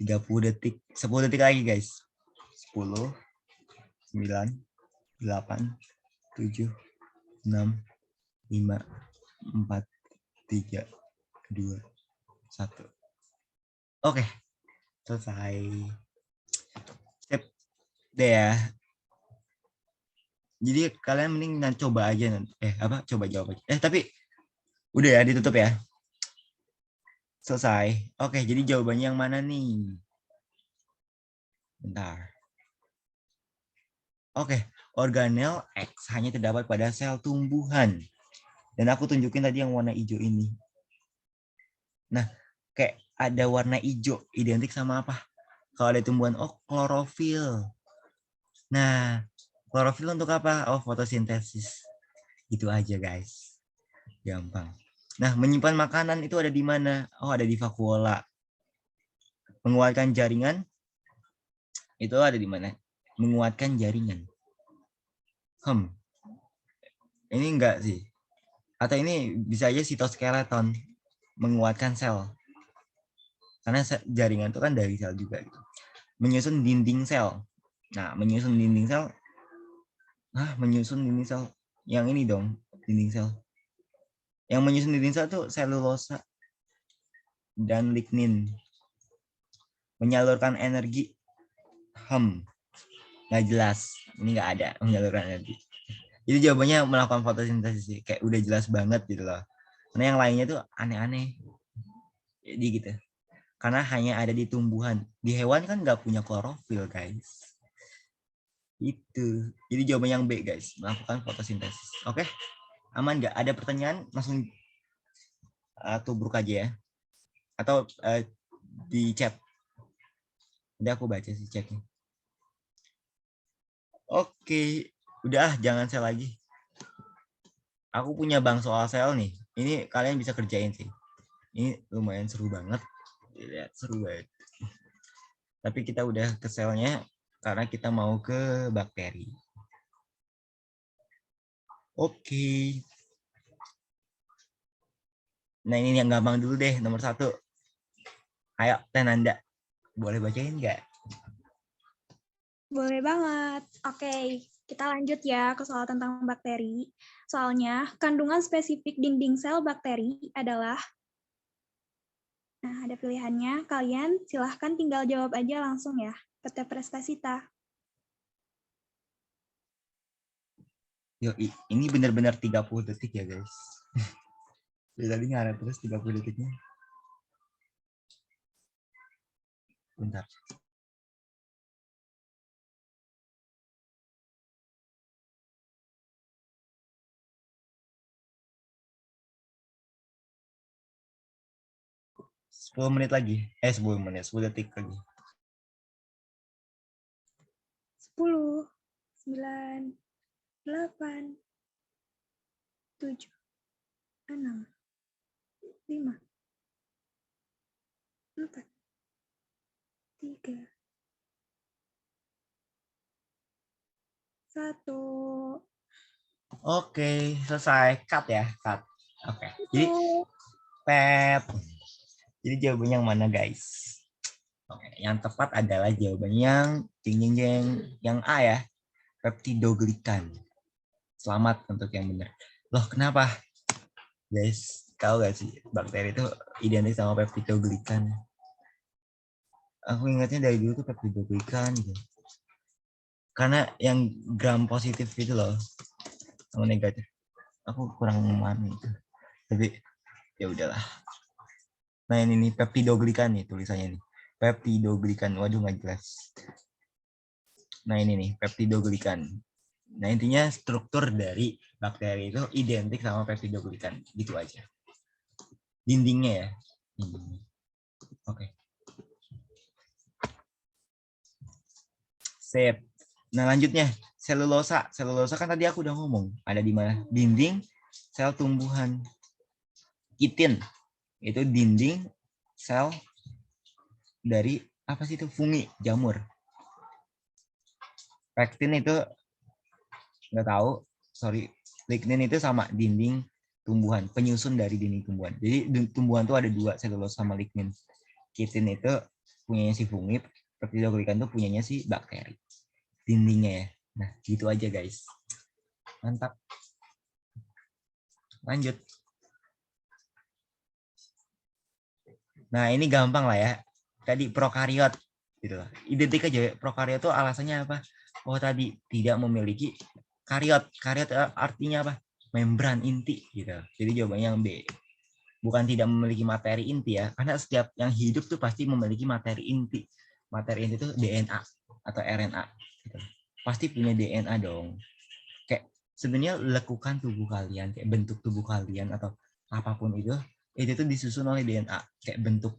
Tiga 30 detik. 10 detik lagi, guys. 10, 9, 8, 7, 6, 5, 4, 3, 2, 1. Oke. Selesai. Sip. Deh ya. Jadi kalian mending coba aja nanti. Coba jawab aja. Tapi udah ya, ditutup ya. Selesai. Oke, jadi jawabannya yang mana nih? Bentar. Oke, organel X hanya terdapat pada sel tumbuhan. Dan aku tunjukin tadi yang warna hijau ini. Nah, kayak ada warna hijau identik sama apa? Kalau ada tumbuhan, oh klorofil. Nah, klorofil untuk apa? Oh, fotosintesis. Itu aja, guys. Gampang. Nah, menyimpan makanan itu ada di mana? Oh, ada di vakuola. Menguatkan jaringan itu ada di mana? Menguatkan jaringan. Ini enggak sih. Atau ini bisa aja sitoskeleton menguatkan sel. Karena jaringan itu kan dari sel juga. Gitu. Menyusun dinding sel. Nah, menyusun dinding sel. Menyusun dinding sel. Yang ini dong, dinding sel. Yang menyusun dinding sel itu selulosa dan lignin. Menyalurkan energi. nggak jelas. Ini nggak ada penyaluran energi. Jadi jawabannya melakukan fotosintesis sih. Kayak udah jelas banget gitu loh. Karena yang lainnya tuh aneh-aneh. Jadi gitu. Karena hanya ada di tumbuhan. Di hewan kan nggak punya klorofil, guys. Itu. Jadi jawaban yang B, guys. Melakukan fotosintesis. Oke? Aman nggak? Ada pertanyaan? Langsung tubruk aja ya. Atau di chat. Udah aku baca sih chatnya. Oke. Udah, jangan sel lagi. Aku punya bank soal sel nih. Ini kalian bisa kerjain sih. Ini lumayan seru banget. Lihat, seru banget. Tapi kita udah ke selnya karena kita mau ke bakteri. Oke. Nah ini yang gampang dulu deh, nomor 1. Ayo, Teh Nanda. Boleh bacain nggak? Boleh banget. Oke, kita lanjut ya ke soal tentang bakteri. Soalnya, kandungan spesifik dinding sel bakteri adalah, nah ada pilihannya, kalian silahkan tinggal jawab aja langsung ya, PT Prestasita. Yo, ini benar-benar 30 detik ya guys. Dari tadi ngarep terus 30 detiknya. Bentar. Sepuluh menit lagi. 10 menit, 10 detik lagi. 10, 9, 8, 7, 6, 5, 4, 3, 1. Oke, selesai. Cut ya, cut. Oke. Jadi pet. Jadi jawabannya yang mana guys? Oke, yang tepat adalah jawabannya yang yang A ya. Peptidoglikan. Selamat untuk yang benar. Loh, kenapa? Guys, tahu gak sih bakteri itu identik sama peptidoglikan? Aku ingatnya dari dulu tuh peptidoglikan gitu. Karena yang gram positif itu loh, sama negatif. Aku kurang memahami itu. Tapi ya udahlah. Nah ini nih peptidoglikan nih tulisannya nih. Peptidoglikan, waduh nggak jelas. Nah ini nih peptidoglikan. Nah intinya struktur dari bakteri itu identik sama peptidoglikan, gitu aja. Dindingnya ya. Oke. Sip. Nah lanjutnya selulosa. Selulosa kan tadi aku udah ngomong. Ada di mana? Dinding sel tumbuhan. Kitin itu dinding sel dari apa sih itu? Fungi, jamur. Pektin itu nggak tahu. Sorry. Lignin itu sama dinding tumbuhan, penyusun dari dinding tumbuhan. Jadi tumbuhan tuh ada 2, selulosa sama lignin. Kitin itu punyanya si fungi, peptidoglikan itu punyanya si bakteri. Dindingnya ya. Nah, gitu aja guys. Mantap. Lanjut. Nah, ini gampang lah ya. Tadi prokariot gitu. Identik aja prokariot itu alasannya apa? Oh, tadi tidak memiliki kariot. Kariot artinya apa? Membran inti gitu. Jadi jawabannya yang B. Bukan tidak memiliki materi inti ya, karena setiap yang hidup tuh pasti memiliki materi inti. Materi inti itu DNA atau RNA. Gitu. Pasti punya DNA dong. Kayak sebenarnya lekukan tubuh kalian, kayak bentuk tubuh kalian atau apapun itu tuh disusun oleh DNA. Kayak bentuk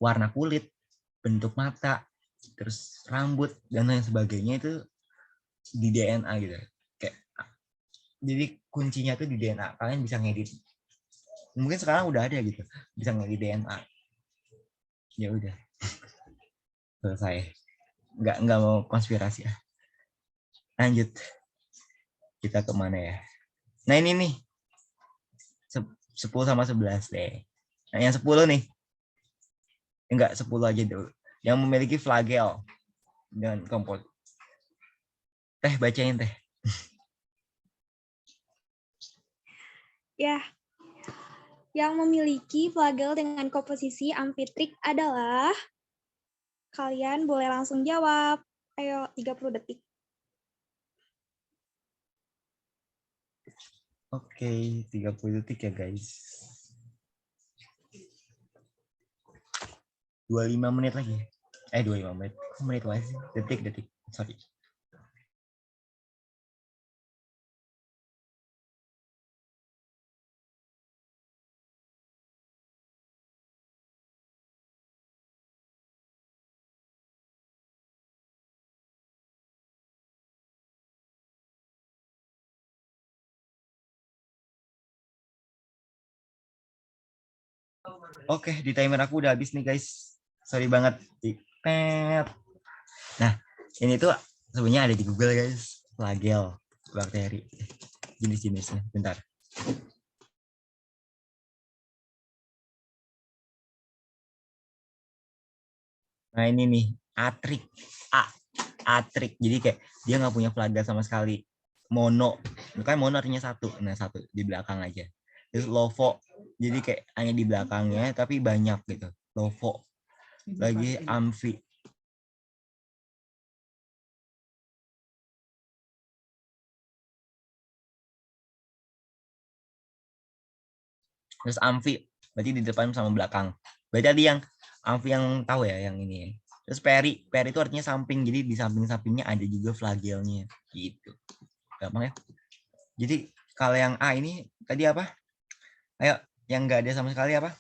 warna kulit, bentuk mata, terus rambut dan lain sebagainya itu di DNA gitu. Kayak jadi kuncinya tuh di DNA. Kalian bisa ngedit. Mungkin sekarang udah ada gitu, bisa ngedit DNA. Ya udah, selesai. Nggak mau konspirasi ya. Lanjut, kita kemana ya? Nah ini nih, 10 sama 11 deh. Nah yang 10 nih, enggak 10 aja dulu. Yang memiliki flagel dan kompot. Teh bacain teh. Ya, yang memiliki flagel dengan komposisi amfitrik adalah, kalian boleh langsung jawab. Ayo, 30 detik. Oke, 30 detik ya guys. 25 menit lagi. 25 menit. Kok menit lagi sih? Detik. Sorry. Oke, di timer aku udah habis nih guys. Sorry banget. Pet. Nah, ini tuh sebenarnya ada di Google guys. Flagel, bakteri. Jenis-jenisnya. Bentar. Nah ini nih, atrik. Atrik. Jadi kayak dia nggak punya flagel sama sekali. Mono. Bukan mono artinya satu. Nah satu di belakang aja. Terus lovo. Jadi kayak hanya di belakangnya tapi banyak gitu. Lovo. Lagi amfi. Terus amfi. Berarti di depan sama belakang. Berarti tadi yang amfi yang tahu ya yang ini ya. Terus peri. Peri itu artinya samping. Jadi di samping-sampingnya ada juga flagelnya. Gitu. Gampang ya. Jadi kalau yang A ini tadi apa? Ayo, yang nggak ada sama sekali apa?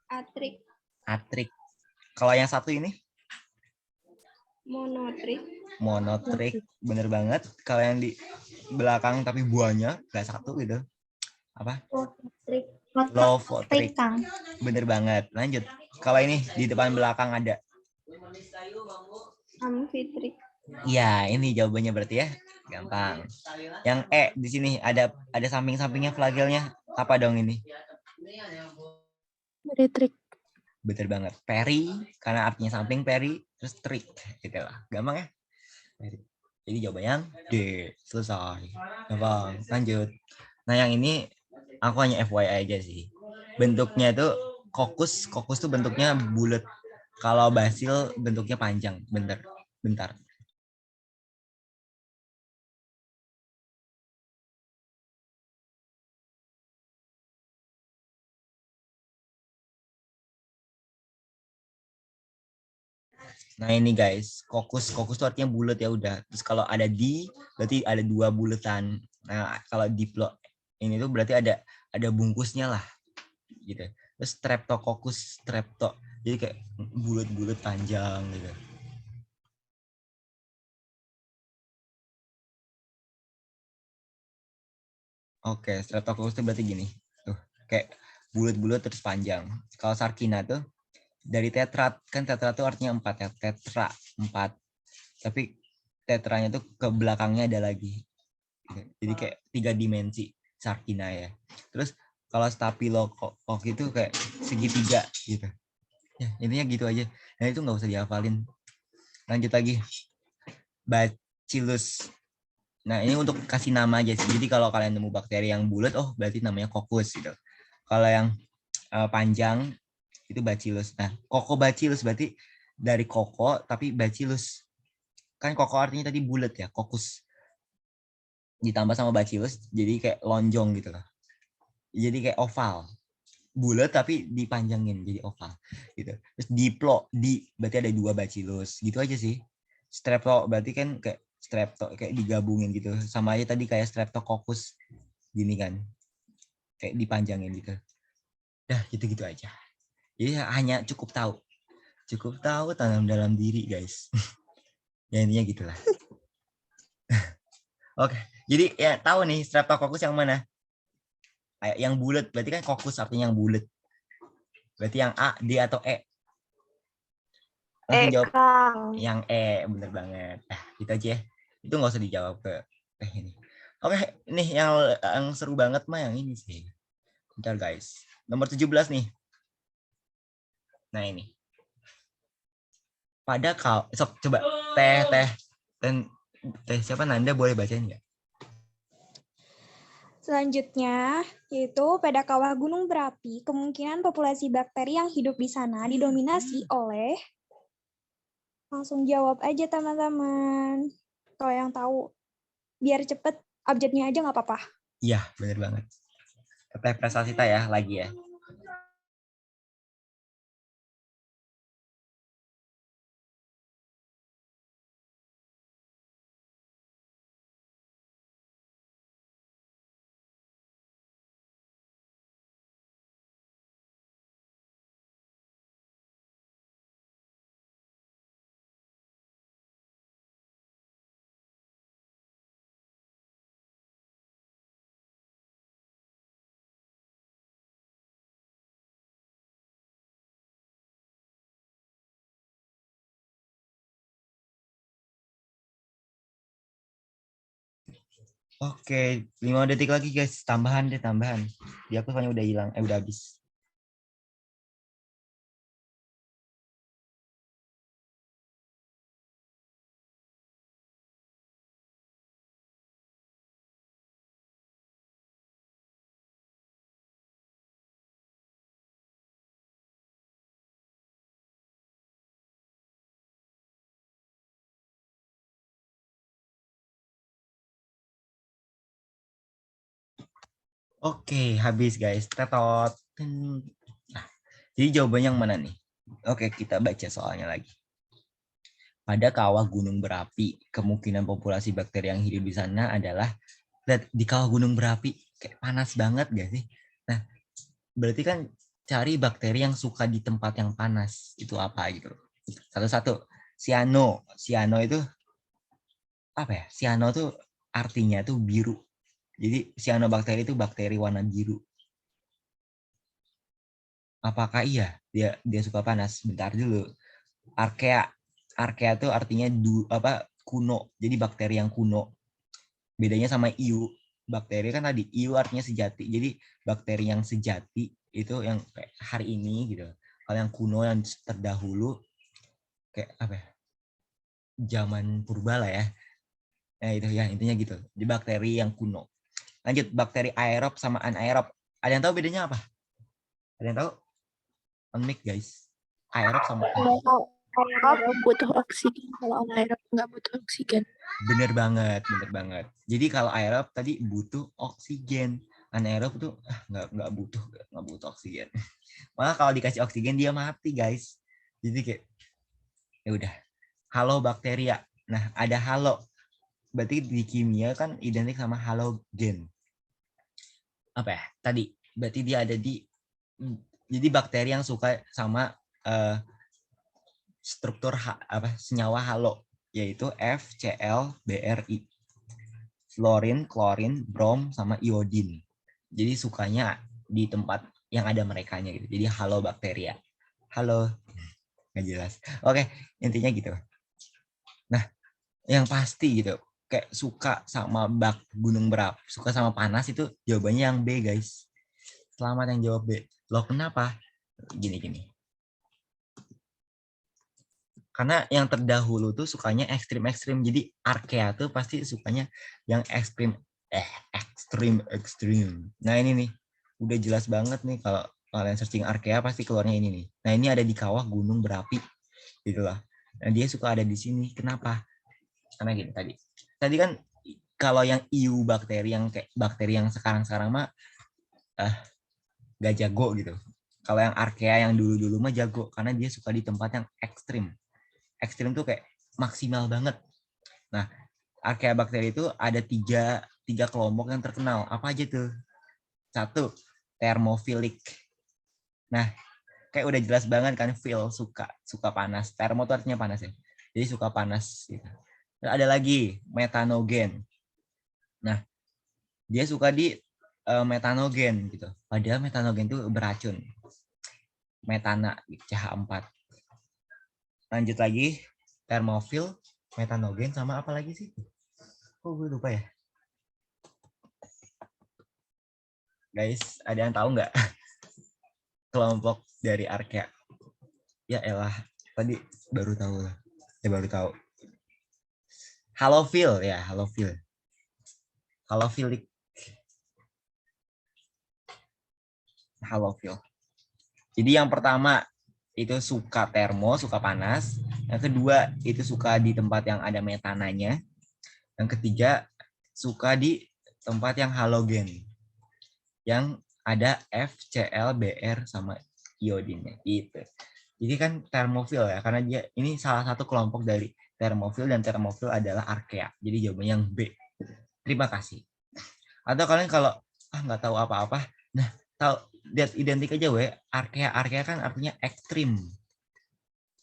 Atrik. Atrik. Kalau yang satu ini? Monotrik. Monotrik. Bener banget. Kalau yang di belakang tapi buahnya nggak satu gitu. Apa? Lovotrik. Bener banget. Lanjut. Kalau ini di depan belakang ada? Amfitrik. Iya, ini jawabannya berarti ya. Gampang. Yang E di sini ada samping-sampingnya flagelnya. Apa dong ini? Retrik. Bener banget. Peri, karena artinya samping peri, terus trik. Gitu lah. Gampang ya? Jadi jawabannya D. Selesai. Gampang. Lanjut. Nah yang ini aku hanya FYI aja sih. Bentuknya itu kokus. Kokus tuh bentuknya bulat. Kalau basil bentuknya panjang. Bentar. Nah ini guys, kokus tuh artinya bulat ya udah. Terus kalau ada di, berarti ada dua bulatan. Nah kalau diplo ini tuh berarti ada bungkusnya lah, gitu. Terus streptococcus, jadi kayak bulat-bulat panjang gitu. Oke, streptococcus itu berarti gini, tuh kayak bulat-bulat terus panjang. Kalau sarkina tuh dari tetrat, kan tetrat tuh artinya 4 ya, tetra 4. Tapi tetranya tuh ke belakangnya ada lagi. Jadi kayak 3 dimensi sarkina ya. Terus kalau staphylococcus itu kayak segitiga gitu. Ya, intinya gitu aja. Nah itu nggak usah dihafalin. Lanjut lagi. Bacillus. Nah ini untuk kasih nama aja sih. Jadi kalau kalian nemu bakteri yang bulat, oh berarti namanya coccus gitu. Kalau yang panjang itu bacillus. Nah, Coccobacillus berarti dari koko tapi bacillus. Kan koko artinya tadi bulat ya, coccus. Ditambah sama bacillus jadi kayak lonjong gitu loh. Jadi kayak oval. Bulat tapi dipanjangin jadi oval gitu. Terus berarti ada 2 bacillus. Gitu aja sih. Strepto berarti kan kayak strepto kayak digabungin gitu. Sama aja tadi kayak streptococcus gini kan. Kayak dipanjangin gitu. Dah gitu-gitu aja. Jadi hanya cukup tahu tanam dalam diri guys. Ya intinya gitulah. Oke, jadi ya tahu nih streptococcus yang mana? Yang bulat berarti kan coccus artinya yang bulat. Berarti yang A, D atau E? Langsung jawab yang E, bener banget. Gitu aja ya. Itu nggak usah dijawab ke ini. Oke, nih yang seru banget mah yang ini sih. Bentar guys. Nomor 17 nih. Nah ini. Sok coba teh siapa Nanda boleh bacain nggak? Selanjutnya, yaitu pada kawah gunung berapi, kemungkinan populasi bakteri yang hidup di sana didominasi oleh Langsung jawab aja teman-teman. Kalau yang tahu, biar cepet abjadnya aja nggak apa-apa. Iya, bener banget. Teteh prestasi ya lagi ya. Oke, 5 detik lagi guys. Tambahan deh, tambahan. Di aku soalnya udah hilang, udah habis. Oke, habis guys. Tetot. Nah, jadi jawabannya yang mana nih? Oke, kita baca soalnya lagi. Pada kawah gunung berapi, kemungkinan populasi bakteri yang hidup di sana adalah di kawah gunung berapi. Kayak panas banget gak sih? Nah, berarti kan cari bakteri yang suka di tempat yang panas. Itu apa gitu. Satu-satu. Cyano. Cyano itu apa ya? Cyano tuh artinya tuh biru. Jadi cyanobacteria itu bakteri warna biru. Apakah iya dia suka panas? Bentar dulu. Archaea. Archaea itu artinya kuno. Jadi bakteri yang kuno. Bedanya sama EU. Bakteri kan tadi EU artinya sejati. Jadi bakteri yang sejati itu yang kayak hari ini gitu. Kalau yang kuno yang terdahulu kayak apa ya? Zaman purba lah ya. Nah itu ya intinya gitu. Jadi bakteri yang kuno. Lanjut bakteri aerob sama anaerob. Ada yang tahu bedanya apa? Ada yang tahu? On mic guys. Aerob sama anaerob. Aerob butuh oksigen, kalau anaerob nggak butuh oksigen. Bener banget, bener banget. Jadi kalau aerob tadi butuh oksigen, anaerob tuh nggak butuh oksigen. Malah kalau dikasih oksigen dia mati guys. Jadi kayak ya udah. Halo bakteria. Nah ada halo. Berarti di kimia kan identik sama halogen. Apa ya? Tadi berarti dia ada di jadi bakteri yang suka sama struktur senyawa halo yaitu FCl BRI. Fluorin, klorin, brom sama iodin. Jadi sukanya di tempat yang ada merekanya gitu. Jadi halo bakteria. Halo. Nggak jelas. Oke, intinya gitu. Nah, yang pasti gitu kayak suka sama gunung berapi, suka sama panas itu jawabannya yang B guys. Selamat yang jawab B. Loh kenapa? Gini. Karena yang terdahulu tuh sukanya ekstrim-ekstrim. Jadi Archaea tuh pasti sukanya yang ekstrim. Nah ini nih, udah jelas banget nih kalau kalian searching Archaea pasti keluarnya ini nih. Nah ini ada di kawah gunung berapi, gitulah. Nah dia suka ada di sini. Kenapa? Karena gini tadi. Tadi kan kalau yang EU bakteri yang kayak bakteri yang sekarang mah gak jago gitu. Kalau yang Archaea yang dulu mah jago karena dia suka di tempat yang ekstrim. Ekstrim tuh kayak maksimal banget. Nah, Archaea bakteri itu ada tiga kelompok yang terkenal. Apa aja tuh? Satu, thermophilic. Nah, kayak udah jelas banget kan, feel suka panas. Thermo itu artinya panas ya. Jadi suka panas. Gitu. Dan ada lagi metanogen. Nah, dia suka di metanogen gitu. Padahal metanogen itu beracun. Metana CH4. Lanjut lagi, thermophil, metanogen sama apa lagi sih? Oh, gue lupa ya. Guys, ada yang tahu nggak kelompok dari Archaea? Ya elah, tadi baru tahu lah. Baru tahu. Halophil ya, halophil. Halophilic. Halophil. Jadi yang pertama itu suka termo, suka panas. Yang kedua, itu suka di tempat yang ada metananya. Yang ketiga, suka di tempat yang halogen. Yang ada F, Cl, Br, sama iodinnya. Gitu. Jadi kan termofil ya, karena dia ini salah satu kelompok dari termofil, dan termofil adalah arkea. Jadi jawabannya yang B. Terima kasih. Atau kalian kalau nggak tahu apa-apa, nah tahu lihat identik aja arkea. Arkea kan artinya ekstrim.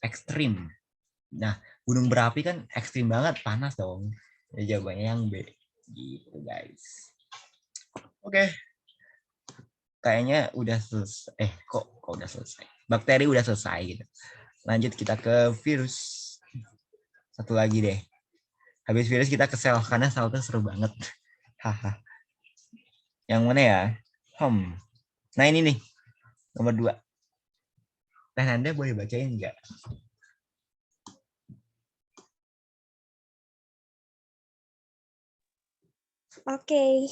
Ekstrim. Nah, gunung berapi kan ekstrim banget, panas dong. Ya, jawabannya yang B. Gitu guys. Oke. Kayaknya udah selesai. Kok udah selesai? Bakteri udah selesai gitu. Lanjut kita ke virus. Satu lagi deh. Habis virus kita ke sel, karena sel itu seru banget. Haha. Yang mana ya? Nah ini nih, nomor 2. Dan Anda boleh bacain nggak? Oke,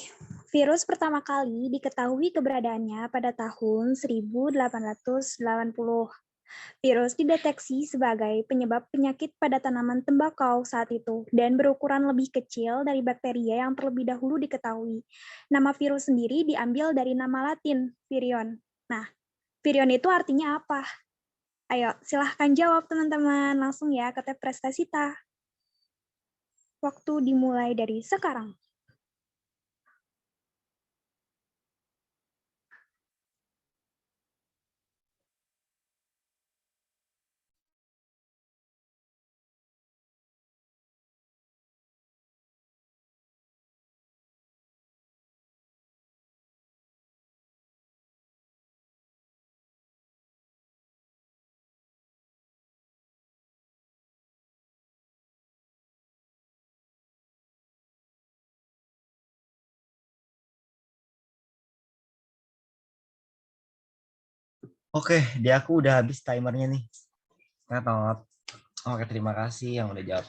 virus pertama kali diketahui keberadaannya pada tahun 1880. Virus dideteksi sebagai penyebab penyakit pada tanaman tembakau saat itu dan berukuran lebih kecil dari bakteria yang terlebih dahulu diketahui. Nama virus sendiri diambil dari nama Latin, virion. Nah, virion itu artinya apa? Ayo, silahkan jawab teman-teman. Langsung ya ke tab Prestasita. Waktu dimulai dari sekarang. Oke, di aku udah habis timernya nih. Ngetot. Oke, terima kasih yang udah jawab.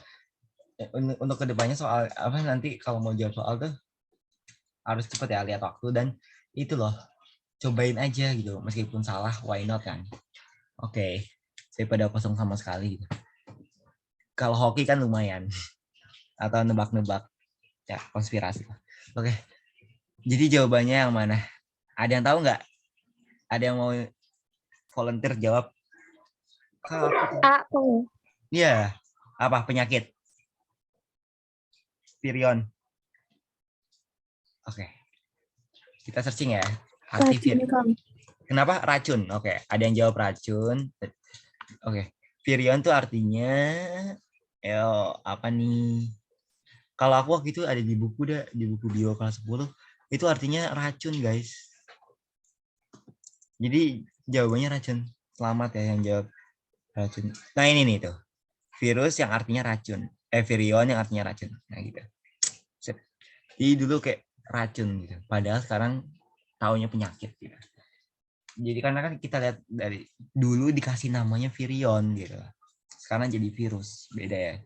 Untuk kedepannya soal apa, nanti kalau mau jawab soal tuh harus cepet ya, lihat waktu, dan itu loh, cobain aja gitu, meskipun salah, why not kan? Oke, daripada kosong sama sekali gitu. Kalau hoki kan lumayan, atau nebak-nebak ya, konspirasi. Oke, jadi jawabannya yang mana? Ada yang tahu nggak? Ada yang mau volunteer jawab? Aku. Iya, apa penyakit? Virion. Oke, kita searching ya. Arti Racun, Kang. Kenapa racun? Oke, ada yang jawab racun. Oke, virion tuh artinya, apa nih? Kalau aku waktu itu ada di buku di buku bio kelas 10, itu artinya racun, guys. Jadi jawabannya racun. Selamat ya yang jawab racun. Nah ini nih tuh, virus yang artinya racun. Virion yang artinya racun. Nah gitu. Jadi dulu kayak racun gitu. Padahal sekarang taunya penyakit gitu. Jadi karena kan kita lihat dari dulu dikasih namanya virion gitu. Sekarang jadi virus. Beda ya.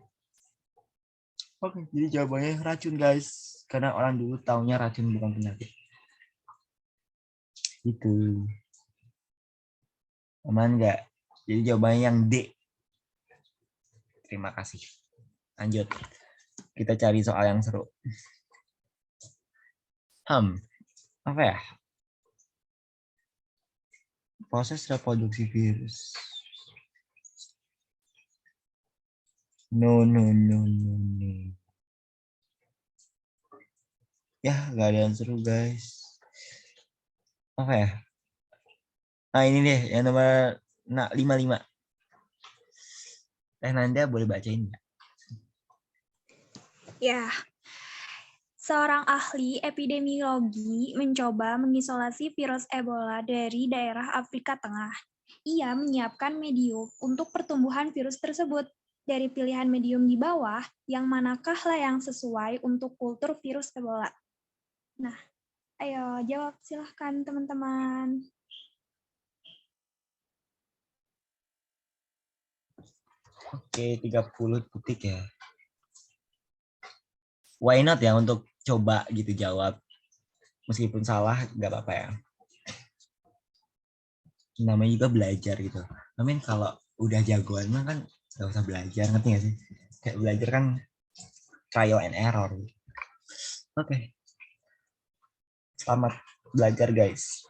Oke, jadi jawabannya racun guys. Karena orang dulu taunya racun bukan penyakit. Itu. Aman nggak? Jadi jawabannya yang D. Terima kasih. Lanjut. Kita cari soal yang seru. Apa ya? Proses reproduksi virus. No. Ya, nggak ada yang seru guys. Apa ya? Nah ini deh, yang nomor 55. Teh Nanda boleh bacain nggak? Ya, seorang ahli epidemiologi mencoba mengisolasi virus Ebola dari daerah Afrika Tengah. Ia menyiapkan medium untuk pertumbuhan virus tersebut. Dari pilihan medium di bawah, yang manakah lah yang sesuai untuk kultur virus Ebola? Nah, ayo jawab silahkan teman-teman. Oke, 30 detik ya. Why not ya untuk coba gitu jawab. Meskipun salah, nggak apa-apa ya. Namanya juga belajar gitu. I mean kalau udah jagoan mah kan Gak usah belajar, ngerti gak sih? Kayak belajar kan trial and error. Oke. Selamat belajar guys.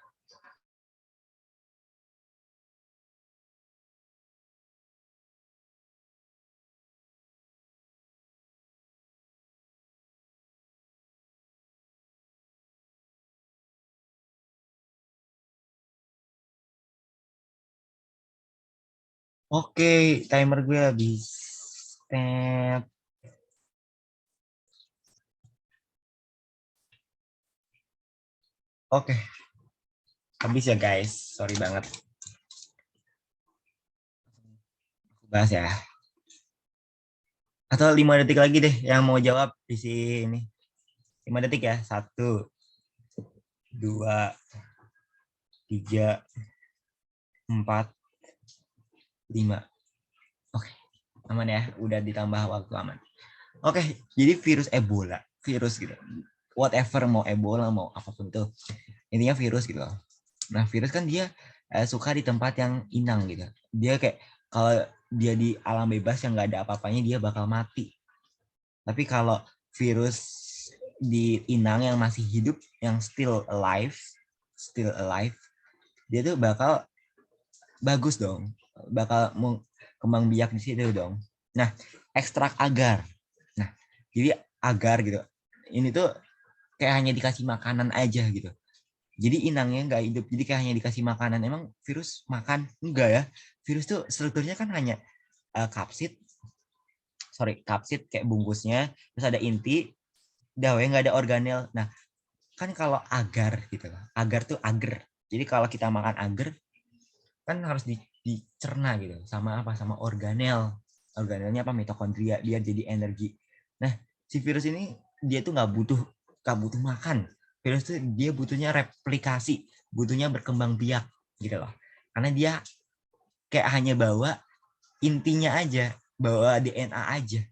Oke, timer gue habis. Tet. Oke. Habis ya guys. Sorry banget. Bahas ya. Atau 5 detik lagi deh yang mau jawab di sini. 5 detik ya. 1, 2, 3, 4, 5. Oke. Aman ya. Udah ditambah waktu aman. Oke. Jadi virus Ebola. Virus gitu. Whatever, mau Ebola, mau apapun tuh. Intinya virus gitu. Nah, virus kan dia suka di tempat yang inang gitu. Dia kayak kalau dia di alam bebas yang nggak ada apa-apanya dia bakal mati. Tapi kalau virus di inang yang masih hidup, yang still alive, dia tuh bakal bagus dong. Bakal kembang biak di situ dong. Nah, ekstrak agar. Nah, jadi agar gitu. Ini tuh kayak hanya dikasih makanan aja gitu. Jadi inangnya nggak hidup, jadi kayak hanya dikasih makanan. Emang virus makan? Enggak ya. Virus tuh strukturnya kan hanya kapsid kayak bungkusnya, terus ada inti, dawe nggak ada organel. Nah, kan kalau agar gitu, agar tuh agar. Jadi kalau kita makan agar, kan harus dicerna gitu, sama apa? Sama organel. Organelnya apa? Mitokondria, dia jadi energi. Nah, si virus ini dia tuh nggak butuh makan. Virus itu dia butuhnya replikasi, butuhnya berkembang biak gitu loh. Karena dia kayak hanya bawa intinya aja, bawa DNA aja.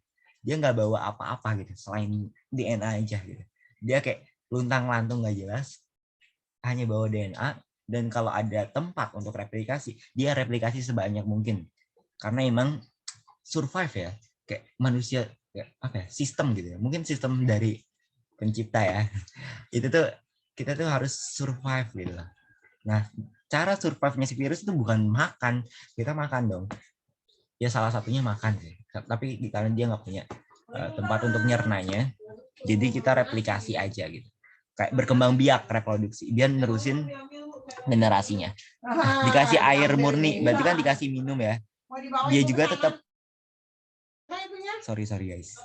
Dia nggak bawa apa-apa gitu selain DNA aja gitu. Dia kayak luntang-lantung nggak jelas, hanya bawa DNA, dan kalau ada tempat untuk replikasi, dia replikasi sebanyak mungkin. Karena emang survive ya, kayak manusia ya, apa ya, sistem gitu ya. Mungkin sistem dari pencipta ya. Itu tuh kita tuh harus survive gitu lah. Nah, cara survive-nya si virus itu bukan makan. Kita makan dong. Ya salah satunya makan sih. Tapi karena dia nggak punya tempat untuk nyernanya, jadi kita replikasi aja gitu. Kayak berkembang biak, reproduksi. Dia nerusin generasinya. Nah, dikasih air murni, berarti kan dikasih minum ya. Dia juga tetap sorry guys.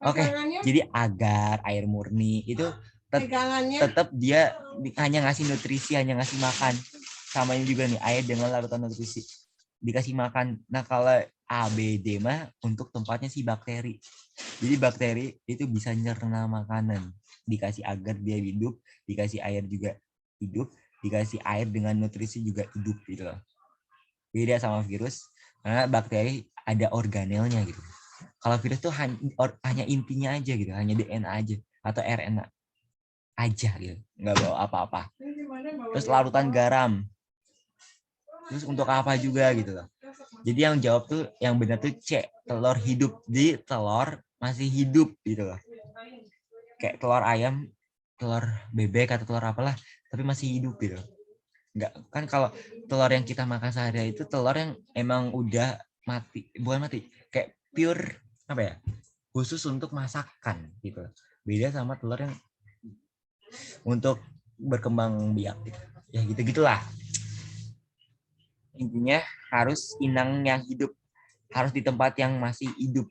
Oke, jadi agar air murni itu tetap dia hanya ngasih nutrisi, hanya ngasih makan. Sama ini juga nih, air dengan larutan nutrisi. Dikasih makan. Nah, kalau ABD mah untuk tempatnya si bakteri. Jadi bakteri itu bisa nyerna makanan. Dikasih agar dia hidup, dikasih air juga hidup, dikasih air dengan nutrisi juga hidup gitu loh. Beda sama virus, karena bakteri ada organelnya gitu. Kalau virus tuh hanya intinya aja gitu, hanya DNA aja atau RNA aja gitu, nggak bawa apa-apa. Terus larutan garam, terus untuk apa juga gitu loh. Jadi yang jawab tuh yang benar tuh C, telur hidup. Jadi telur masih hidup gitu loh. Kayak telur ayam, telur bebek atau telur apalah, tapi masih hidup gitu. Nggak, kan kalau telur yang kita makan sehari itu telur yang emang udah mati, bukan mati, kayak pure apa ya, khusus untuk masakan gitu. Beda sama telur yang untuk berkembang biak gitu. Ya gitu-gitulah. Intinya harus inang yang hidup, harus di tempat yang masih hidup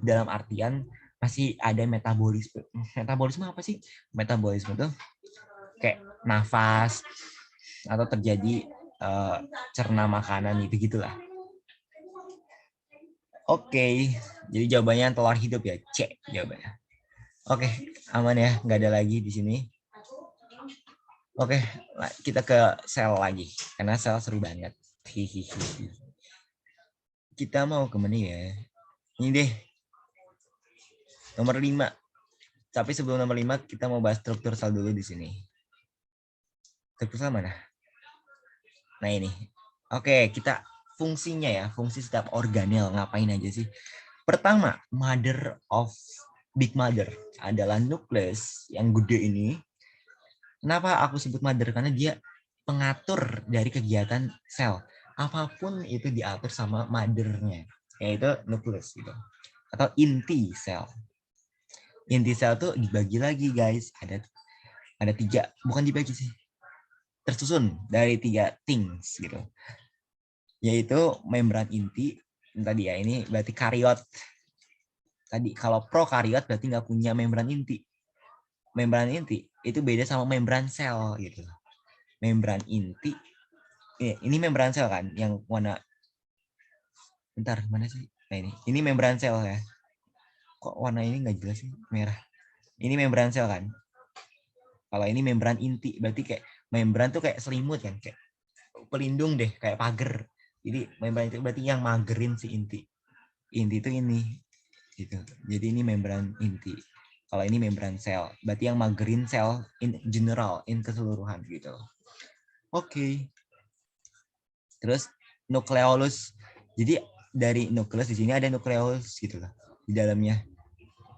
dalam artian masih ada metabolisme. Metabolisme apa sih? Metabolisme tuh kayak nafas atau terjadi cerna makanan gitu gitulah. Oke, jadi jawabannya telur hidup ya, C jawabannya. Oke, aman ya, nggak ada lagi di sini. Oke, kita ke sel lagi, karena sel seru banget. Hihihi. Kita mau ke mana ya? Ini deh, nomor 5. Tapi sebelum nomor 5, kita mau bahas struktur sel dulu di sini. Struktur sel mana? Nah ini. Oke, kita fungsinya ya, fungsi setiap organel ngapain aja sih. Pertama, mother of big mother adalah nukleus yang gede ini. Kenapa aku sebut mother? Karena dia pengatur dari kegiatan sel. Apapun itu diatur sama mothernya, yaitu nukleus gitu. Atau inti sel. Inti sel tuh dibagi lagi guys. Ada 3, bukan dibagi sih. Tersusun dari 3 things gitu. Yaitu membran inti, tadi ya, ini berarti kariot. Tadi kalau prokariot berarti nggak punya membran inti. Membran inti itu beda sama membran sel gitu. Membran inti, ini membran sel kan, yang warna, bentar mana sih? Nah ini membran sel ya. Kok warna ini nggak jelas sih, merah. Ini membran sel kan. Kalau ini membran inti, berarti kayak membran tuh kayak selimut kan, kayak pelindung deh, kayak pagar. Jadi membran itu berarti yang magerin si inti. Inti itu ini, gitu. Jadi ini membran inti. Kalau ini membran sel, berarti yang magerin sel in general, in keseluruhan gitu. Oke. Terus nukleolus. Jadi dari nukleus di sini ada nukleolus gitu loh di dalamnya.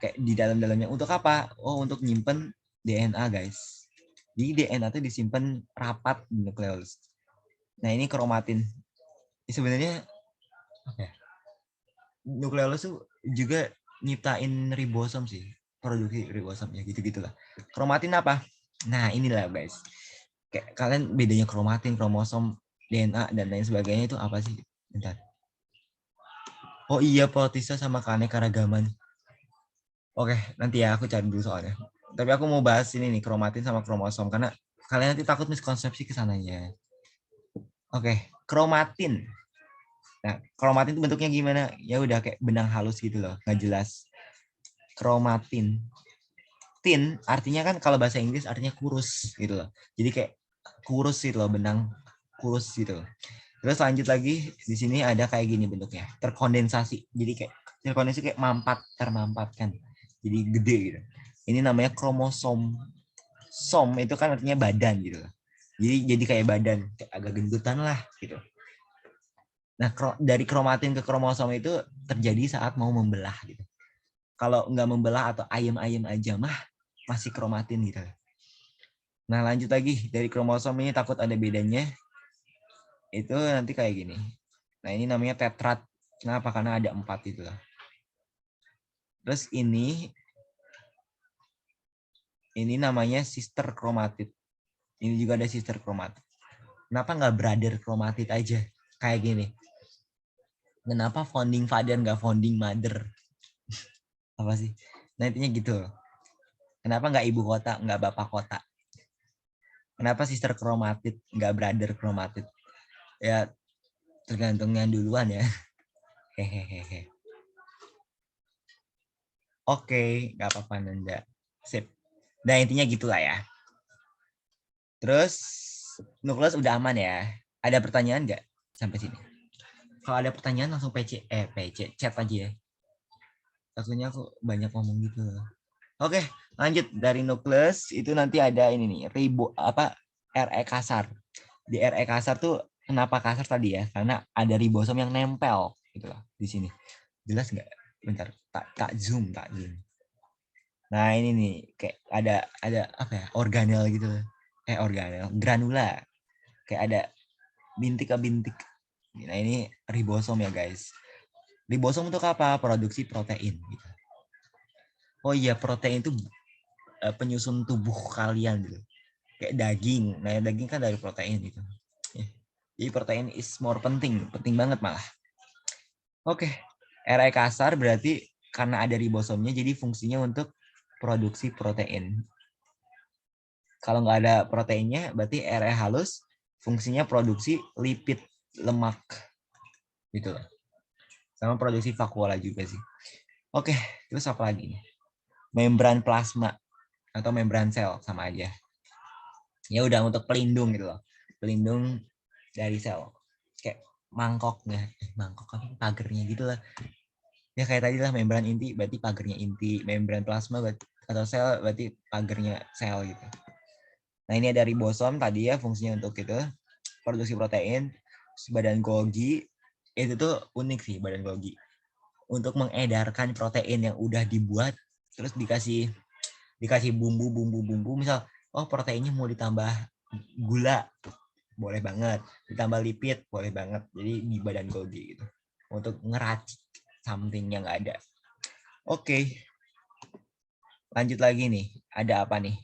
Kayak di dalamnya untuk apa? Oh, untuk nyimpen DNA guys. Jadi DNA itu disimpan rapat di nukleolus. Nah ini kromatin. Sebenarnya okay. Nukleolus tuh juga nyiptain ribosom sih, produksi ribosom ya gitu-gitulah. Kromatin apa? Nah inilah guys. Kayak kalian bedanya kromatin, kromosom, DNA dan lain sebagainya itu apa sih? Bentar. Oh iya, protista sama keanekaragaman. Oke, nanti ya aku cari dulu soalnya. Tapi aku mau bahas ini nih, kromatin sama kromosom karena kalian nanti takut miskonsepsi ke sananya. Oke, kromatin. Nah, kromatin itu bentuknya gimana? Ya udah kayak benang halus gitu loh, nggak jelas. Kromatin. Tin artinya kan kalau bahasa Inggris artinya kurus gitu loh. Jadi kayak kurus gitu loh, benang kurus gitu. Terus lanjut lagi, di sini ada kayak gini bentuknya, terkondensasi. Jadi kayak terkondensasi kayak termampat kan. Jadi gede gitu. Ini namanya kromosom. Som itu kan artinya badan gitu loh. Jadi kayak badan, kayak agak gendutan lah gitu. Nah, dari kromatin ke kromosom itu terjadi saat mau membelah gitu. Kalau nggak membelah atau ayam-ayam aja mah masih kromatin gitu. Nah, lanjut lagi dari kromosom ini takut ada bedanya. Itu nanti kayak gini. Nah, ini namanya tetrad. Kenapa? Karena ada 4 itu lah. Terus ini namanya sister kromatid. Ini juga ada sister kromatid. Kenapa nggak brother kromatid aja? Kayak gini. Kenapa founding father nggak founding mother? Apa sih? Nah intinya gitu. Kenapa nggak ibu kota, nggak bapak kota? Kenapa sister kromatid, nggak brother kromatid? Ya tergantung yang duluan ya. Hehehe. Oke, nggak apa-apa Nanda. Sip. Nah intinya gitulah ya. Terus nukleus udah aman ya. Ada pertanyaan nggak sampai sini? Kalau ada pertanyaan langsung PC, chat aja ya. Takutnya aku banyak ngomong gitu. Oke, lanjut dari nukleus itu nanti ada ini nih, RE kasar. Di RE kasar tuh kenapa kasar tadi ya? Karena ada ribosom yang nempel gitu loh di sini. Jelas nggak? Bentar, tak zoom. Nah, ini nih kayak ada apa ya? Organel gitu. Organel, granula. Kayak ada bintik ke bintik. Nah, ini ribosom ya, guys. Ribosom untuk apa? Produksi protein gitu. Oh iya, protein itu penyusun tubuh kalian gitu. Kayak daging. Nah, daging kan dari protein gitu. Jadi protein is more penting banget malah. Oke. RE kasar berarti karena ada ribosomnya jadi fungsinya untuk produksi protein. Kalau nggak ada proteinnya berarti RE halus fungsinya produksi lipid, lemak. Gitu loh. Sama produksi vakuola juga sih. Oke, terus apa lagi nih? Membran plasma atau membran sel sama aja. Ya udah untuk pelindung gitu loh. Pelindung dari sel. Kayak mangkoknya, mangkok apa pagernya gitu lah. Ya kayak tadi lah membran inti berarti pagernya inti, membran plasma berarti, atau sel berarti pagernya sel gitu. Nah, ini ada ribosom tadi ya fungsinya untuk itu produksi protein, badan Golgi itu tuh unik sih badan Golgi untuk mengedarkan protein yang udah dibuat terus dikasih bumbu misal proteinnya mau ditambah gula boleh banget, ditambah lipid boleh banget, jadi di badan Golgi gitu untuk ngeracik something yang nggak ada. Oke. Lanjut lagi nih, ada apa nih?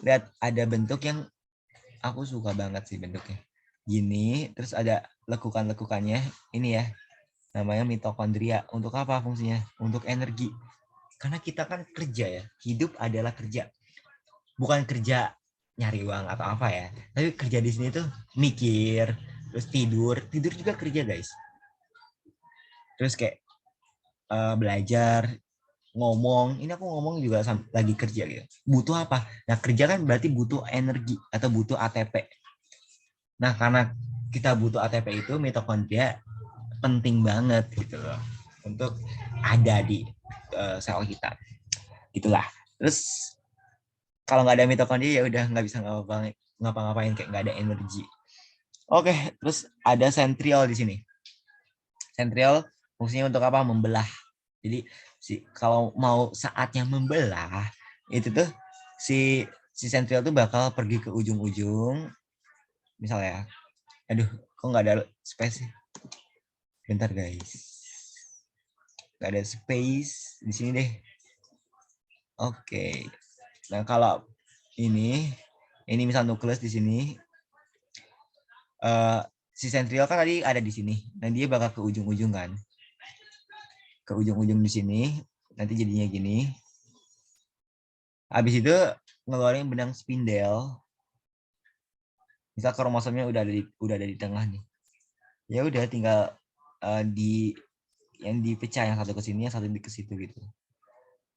Lihat ada bentuk yang aku suka banget sih bentuknya gini, terus ada lekukan-lekukannya ini ya, namanya mitokondria. Untuk apa fungsinya? Untuk energi. Karena kita kan kerja ya, hidup adalah kerja. Bukan kerja nyari uang atau apa ya, tapi kerja di sini tuh mikir, terus tidur juga kerja guys. Terus kayak belajar, ngomong, ini aku ngomong juga lagi kerja gitu. Butuh apa? Nah kerja kan berarti butuh energi atau butuh ATP. Nah karena kita butuh ATP itu mitokondria penting banget gitu loh untuk ada di sel kita. Itulah. Terus kalau nggak ada mitokondria ya udah nggak bisa ngapa-ngapain kayak nggak ada energi. Oke, terus ada sentriol di sini. Sentriol fungsinya untuk apa? Membelah. Jadi kalau mau saatnya membelah itu tuh si sentriol tuh bakal pergi ke ujung-ujung. Misalnya, aduh, kok nggak ada space sih? Bentar guys, nggak ada space di sini deh. Oke, nah kalau ini misal nukleus di sini, si sentriol kan tadi ada di sini, dan dia bakal ke ujung-ujung kan, ke ujung-ujung di sini, nanti jadinya gini. Habis itu ngeluarin benang spindel. Misal kromosomnya udah ada di tengah nih. Ya udah tinggal yang dipecah, yang satu ke sini, yang satu ke situ gitu.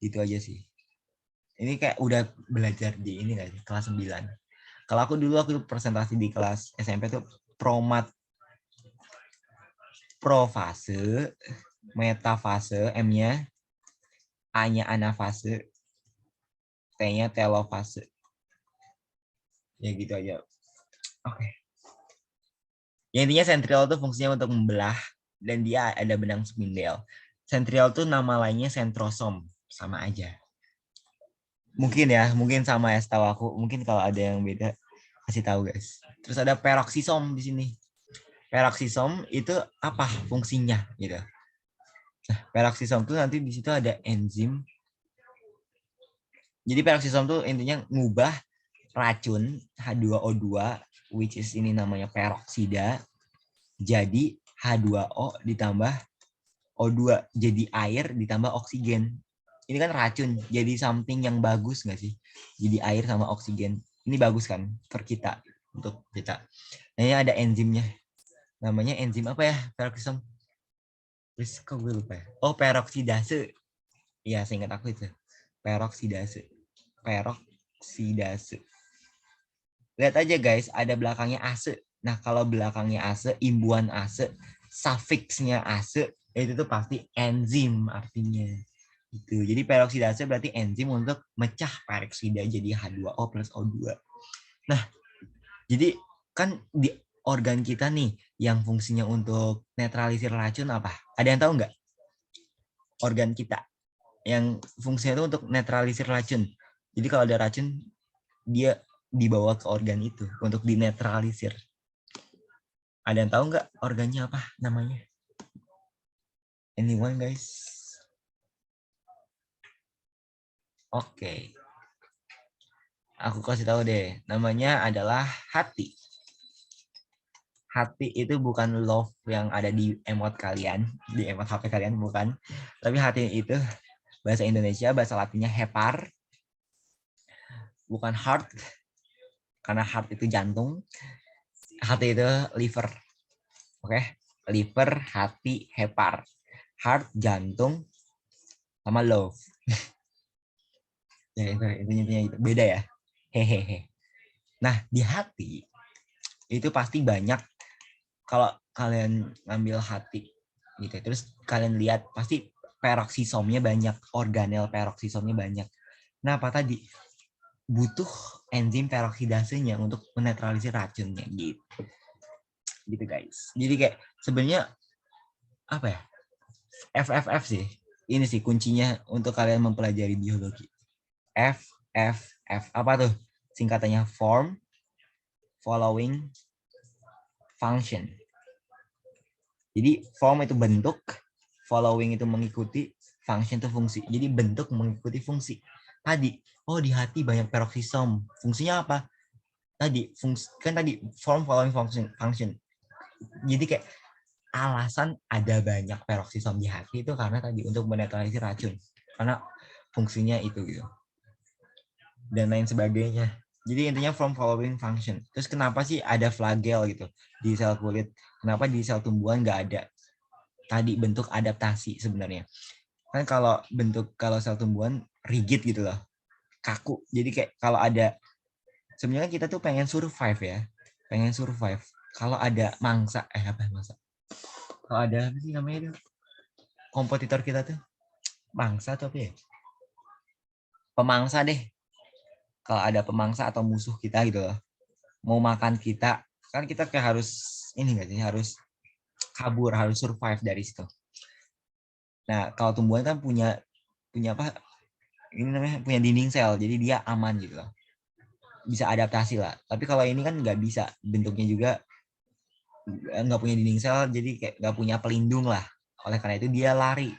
Gitu aja sih. Ini kayak udah belajar di ini nggak sih, kelas 9. Kalau aku presentasi di kelas SMP tuh profase, metafase, M-nya, A-nya anafase, T-nya telofase. Ya gitu aja. Oke. Ya intinya sentriol itu fungsinya untuk membelah dan dia ada benang spindel. Sentriol itu nama lainnya sentrosom, sama aja. Mungkin sama ya setahu aku. Mungkin kalau ada yang beda kasih tahu guys. Terus ada peroksisom di sini. Peroksisom itu apa fungsinya gitu. Nah, peroksisom itu nanti di situ ada enzim. Jadi peroksisom itu intinya ngubah racun H2O2 which is ini namanya peroksida jadi H2O ditambah O2 jadi air ditambah oksigen. Ini kan racun jadi something yang bagus nggak sih? Jadi air sama oksigen. Ini bagus kan per kita, untuk kita. Nah ini ada enzimnya. Namanya enzim apa ya? Peroksisom. Terus kok gue lupa ya? Oh peroksidase. Iya seingat aku itu. Peroksidase. Lihat aja guys, ada belakangnya ase. Nah, kalau belakangnya ase, imbuhan ase, sufiksnya ase, itu tuh pasti enzim artinya. Gitu. Jadi peroksidase berarti enzim untuk mecah peroksida jadi H2O plus O2. Nah, jadi kan di organ kita nih yang fungsinya untuk netralisir racun apa? Ada yang tahu nggak? Organ kita yang fungsinya itu untuk netralisir racun. Jadi kalau ada racun, dia dibawa ke organ itu untuk dinetralisir. Ada yang tahu nggak organnya apa namanya? Anyone guys? Oke. Aku kasih tahu deh. Namanya adalah hati. Hati itu bukan love yang ada di emot kalian, di emot HP kalian bukan. Tapi hati itu bahasa Indonesia, bahasa Latinnya hepar. Bukan heart. Karena heart itu jantung. Hati itu liver. Oke, liver, hati, hepar. Heart, jantung, sama love. Ya itu intinya itu. Beda ya. Hehehe. Nah, di hati itu pasti banyak, kalau kalian ngambil hati gitu. Terus kalian lihat pasti peroksisomnya banyak, organel peroksisomnya banyak. Nah, apa tadi? Butuh enzim peroksidasenya untuk menetralisir racunnya gitu. Gitu guys. Jadi kayak sebenarnya apa ya? FFF sih. Ini sih kuncinya untuk kalian mempelajari biologi. FFF. Apa tuh? Singkatannya form, following, function. Jadi form itu bentuk, following itu mengikuti, function itu fungsi. Jadi bentuk mengikuti fungsi. Tadi, oh di hati banyak peroksisom. Fungsinya apa? Tadi, kan tadi form, following, function. Jadi kayak alasan ada banyak peroksisom di hati itu karena tadi untuk menetralisir racun. Karena fungsinya itu gitu. Dan lain sebagainya. Jadi intinya form, following, function. Terus kenapa sih ada flagel gitu di sel kulit? Kenapa di sel tumbuhan nggak ada? Tadi bentuk adaptasi sebenarnya. Kan kalau sel tumbuhan rigid gitu loh. Kaku. Jadi kayak kalau ada, sebenarnya kita tuh pengen survive ya. Pengen survive. Kalau ada mangsa, kalau ada apa sih namanya itu? Kompetitor kita tuh. Mangsa atau apa ya? Pemangsa deh. Kalau ada pemangsa atau musuh kita gitu loh. Mau makan kita. Kan kita kayak harus, ini nggak sih? Harus kabur, harus survive dari situ. Nah, kalau tumbuhan kan punya apa? Ini namanya punya dinding sel, jadi dia aman gitu loh. Bisa adaptasi lah. Tapi kalau ini kan nggak bisa. Bentuknya juga nggak punya dinding sel, jadi kayak nggak punya pelindung lah. Oleh karena itu dia lari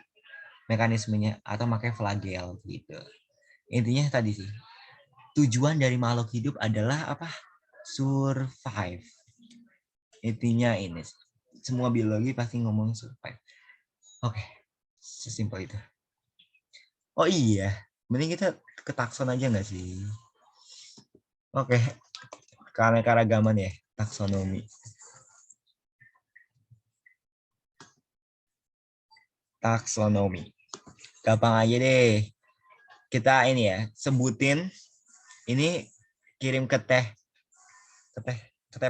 mekanismenya atau pakai flagel gitu. Intinya tadi sih. Tujuan dari makhluk hidup adalah apa? Survive. Intinya ini. Semua biologi pasti ngomong survive. Oke. Sesimpel itu. Oh iya. Mending kita ke takson aja nggak sih? Oke. Keanekaragaman ya. Taksonomi. Taksonomi. Gampang aja deh. Kita ini ya, sebutin. Ini kirim ke teh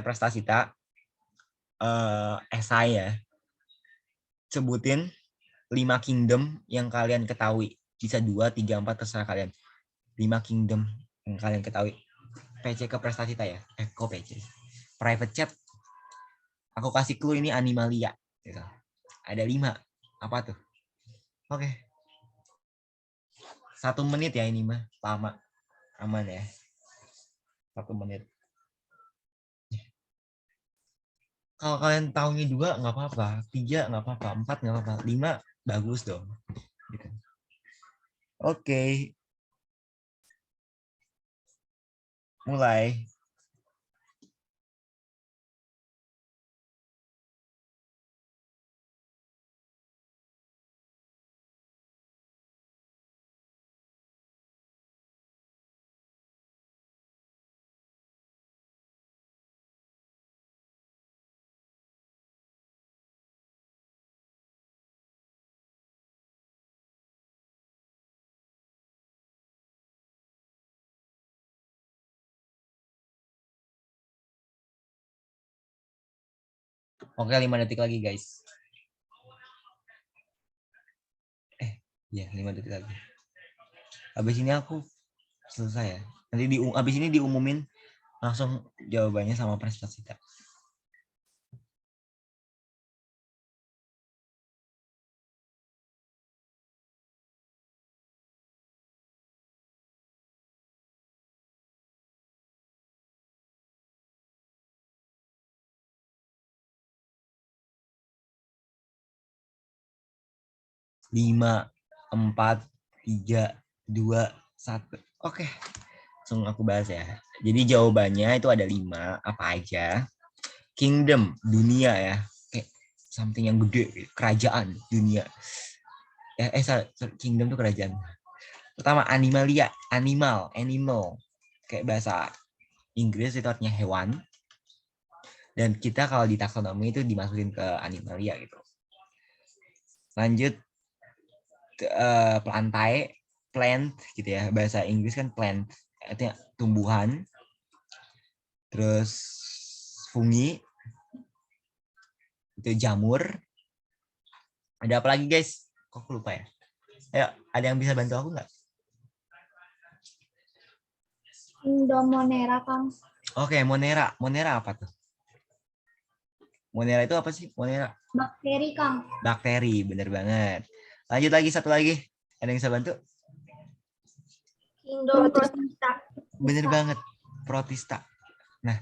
Prestasita. Esai ya. Sebutin 5 kingdom yang kalian ketahui. Bisa 2, 3, 4, terserah kalian. 5 kingdom yang kalian ketahui. PC ke Prestasita ya. Kok PC? Private chat. Aku kasih clue ini animalia. Gitu. Ada 5. Apa tuh? Oke. 1 menit ya ini mah. Lama. Aman ya. 1 menit. Kalau kalian tahunya 2 nggak apa-apa. 3 nggak apa-apa. 4 nggak apa-apa. 5 bagus dong. Gitu. Oke. Mulai. Oke, 5 detik lagi, guys. Ya, 5 detik lagi. Habis ini aku selesai ya. Nanti habis ini diumumin langsung jawabannya sama Prestasita. Lima, 4, 3, 2, 1. Oke. Langsung aku bahas ya. Jadi jawabannya itu ada 5. Apa aja? Kingdom, dunia ya. Kayak something yang gede. Kerajaan, dunia. Kingdom itu kerajaan. Pertama, animalia. Animal. Kayak bahasa Inggris itu artinya hewan. Dan kita kalau di taksonomi itu dimasukin ke animalia gitu. Lanjut, plant gitu ya, bahasa Inggris kan plant artinya tumbuhan. Terus fungi itu jamur. Ada apa lagi guys, kok aku lupa ya? Ayo, ada yang bisa bantu aku nggak? Kingdom Monera, Kang. Oke, Monera apa tuh? Monera itu apa sih? Monera. Bakteri, Kang. Bakteri, bener banget. Lanjut lagi, satu lagi. Ada yang bisa bantu? Kingdom Protista. Bener banget. Protista. Nah,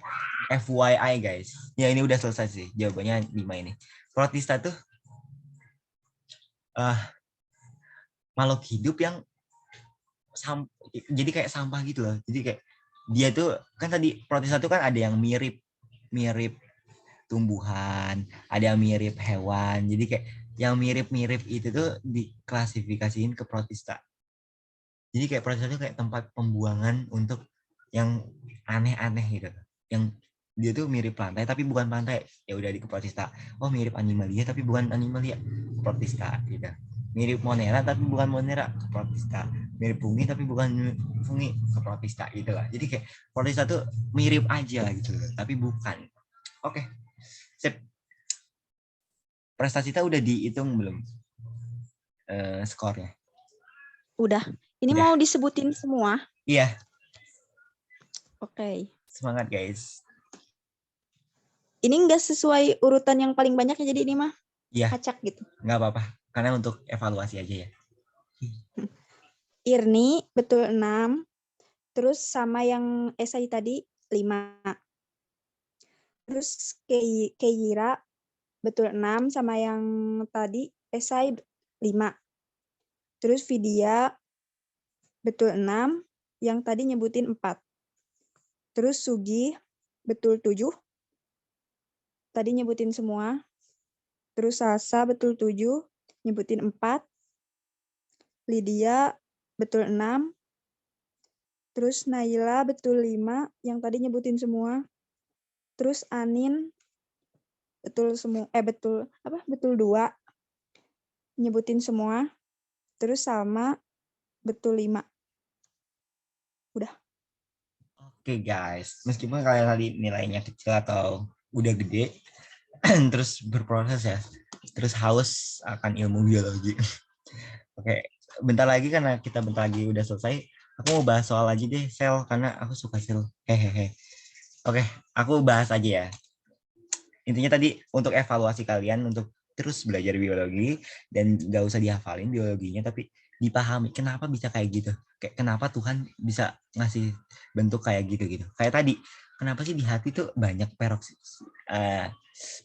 FYI guys. Ya ini udah selesai sih. Jawabannya 5 ini. Protista tuh makhluk hidup yang jadi kayak sampah gitu loh. Jadi kayak dia tuh kan tadi protista tuh kan ada yang mirip tumbuhan, ada yang mirip hewan. Jadi kayak yang mirip-mirip itu tuh diklasifikasiin ke protista. Jadi kayak protista tuh kayak tempat pembuangan untuk yang aneh-aneh gitu. Yang dia tuh mirip pantai tapi bukan pantai. Ya udah di protista. Oh, mirip animalia tapi bukan animalia. Protista gitu. Mirip monera tapi bukan monera, ke protista. Mirip fungi tapi bukan fungi, ke protista gitu lah. Jadi kayak protista tuh mirip aja gitu tapi bukan. Oke. Sip. Prestasi kita udah dihitung belum? Skornya. Udah. Ini Udah. mau disebutin semua? Iya. Oke. Semangat guys. Ini enggak sesuai urutan yang paling banyak ya, jadi ini mah Iya. acak gitu. Nggak apa-apa. Karena untuk evaluasi aja ya. Irni betul 6. Terus sama yang esai tadi 5. Terus Keira betul 6 sama yang tadi esai 5. Terus Vidya betul 6, yang tadi nyebutin 4. Terus Sugi betul 7. Tadi nyebutin semua. Terus Sasa betul 7, nyebutin 4. Lydia betul 6. Terus Naila betul 5, yang tadi nyebutin semua. Terus Anin betul semua, betul 2, nyebutin semua. Terus Salma betul 5. Udah. Oke guys. Meskipun kalian tadi nilainya kecil atau udah gede, terus berproses ya. Terus haus akan ilmu biologi. Oke. Bentar lagi karena kita bentar lagi udah selesai. Aku mau bahas soal aja deh sel karena aku suka sel. Hehehe. Oke, aku bahas aja ya. Intinya tadi untuk evaluasi kalian untuk terus belajar biologi dan gak usah dihafalin biologinya tapi dipahami kenapa bisa kayak gitu. Kayak kenapa Tuhan bisa ngasih bentuk kayak gitu. Kayak tadi, kenapa sih di hati tuh banyak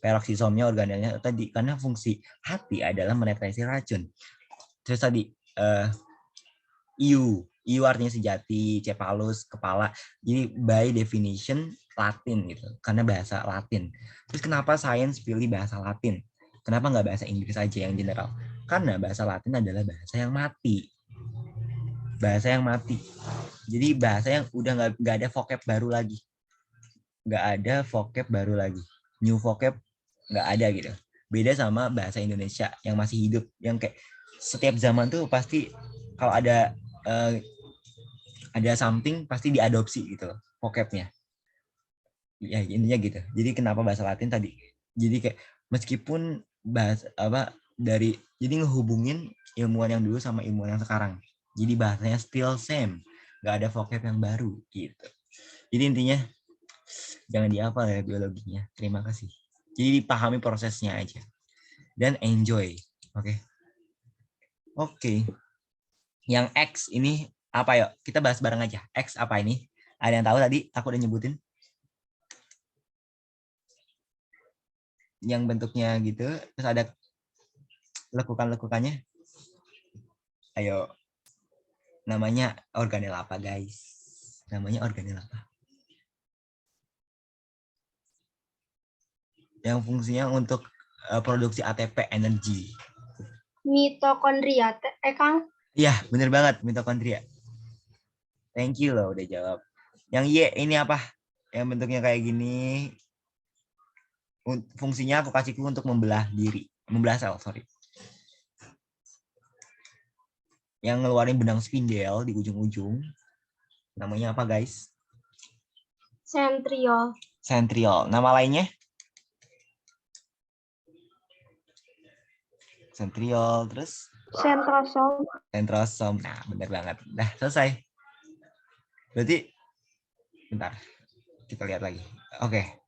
peroksisomnya organelnya tadi karena fungsi hati adalah menetrasi racun. Terus tadi iu artinya sejati, cephalus kepala. Jadi by definition Latin gitu, karena bahasa Latin. Terus kenapa sains pilih bahasa Latin? Kenapa nggak bahasa Inggris aja yang general? Karena bahasa Latin adalah bahasa yang mati. Bahasa yang mati. Jadi bahasa yang udah nggak ada vocab baru lagi. Nggak ada vocab baru lagi. New vocab nggak ada gitu. Beda sama bahasa Indonesia yang masih hidup. Yang kayak setiap zaman tuh pasti kalau ada something pasti diadopsi gitu vocabnya. Ya intinya gitu. Jadi kenapa bahasa Latin tadi? Jadi kayak meskipun bahasa jadi ngehubungin ilmuwan yang dulu sama ilmuwan yang sekarang. Jadi bahasanya still same, nggak ada vocab yang baru gitu. Jadi intinya jangan dihafal ya biologinya. Terima kasih. Jadi dipahami prosesnya aja dan enjoy. Oke. Yang X ini apa yuk? Kita bahas bareng aja. X apa ini? Ada yang tahu tadi? Aku udah nyebutin. Yang bentuknya gitu, terus ada lekukan-lekukannya. Ayo. Namanya organel apa, guys? Namanya organel apa? Yang fungsinya untuk produksi ATP energi. Mitokondria, Kang? Iya, bener banget, mitokondria. Thank you loh udah jawab. Yang Y ini apa? Yang bentuknya kayak gini. Fungsinya aku kasihku untuk membelah sel, sorry. Yang ngeluarin benang spindel di ujung-ujung. Namanya apa, guys? Centriole. Centriole. Nama lainnya? Centriole, terus? Centrosom. Centrosom. Nah, bener banget. Dah, selesai. Berarti, bentar. Kita lihat lagi. Oke.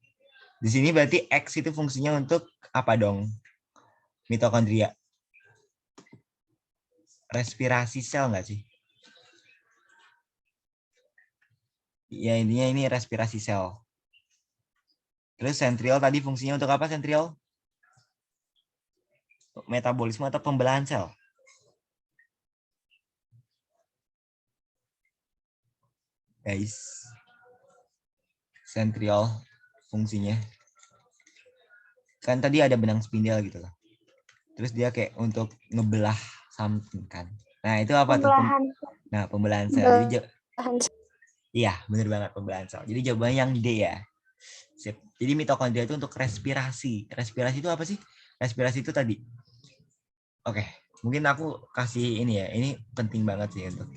Di sini berarti X itu fungsinya untuk apa dong? Mitokondria. Respirasi sel nggak sih? Ya intinya ini respirasi sel. Terus sentriol tadi fungsinya untuk apa sentriol? Metabolisme atau pembelahan sel? Guys, sentriol fungsinya kan tadi ada benang spindel gitu loh. Terus dia kayak untuk ngebelah something kan. Nah itu apa tuh? Nah pembelahan sel. Jadi iya bener banget pembelahan sel. Jadi jawabannya yang D ya. Sip. Jadi mitokondria itu untuk respirasi. Respirasi itu apa sih? Respirasi itu tadi. Oke, mungkin aku kasih ini ya. Ini penting banget sih untuk.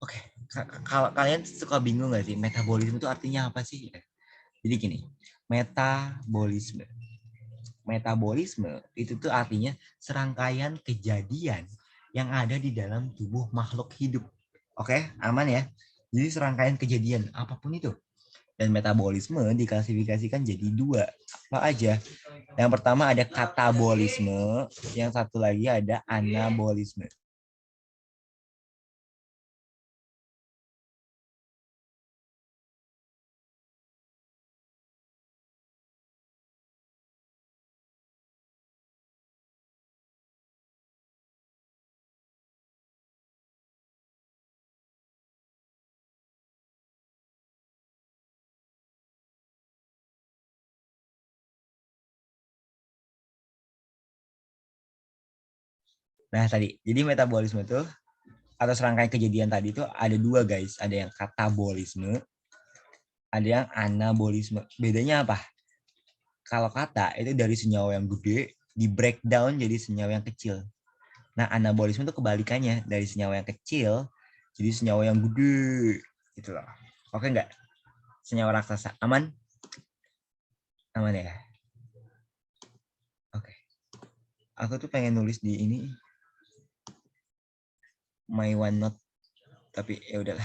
Oke, kalau kalian suka bingung nggak sih metabolisme itu artinya apa sih? Jadi gini, metabolisme. Metabolisme itu tuh artinya serangkaian kejadian yang ada di dalam tubuh makhluk hidup. Oke, aman ya? Jadi serangkaian kejadian apapun itu. Dan metabolisme diklasifikasikan jadi 2. Apa aja? Yang pertama ada katabolisme, yang satu lagi ada anabolisme. Nah tadi, jadi metabolisme itu atau serangkaian kejadian tadi itu ada 2 guys. Ada yang katabolisme, ada yang anabolisme. Bedanya apa? Kalau kata itu dari senyawa yang gede di breakdown jadi senyawa yang kecil. Nah anabolisme itu kebalikannya, dari senyawa yang kecil jadi senyawa yang gede. Gitu loh. Oke nggak? Senyawa raksasa. Aman? Aman ya? Oke. Aku tuh pengen nulis di ini my OneNote, tapi ya udahlah.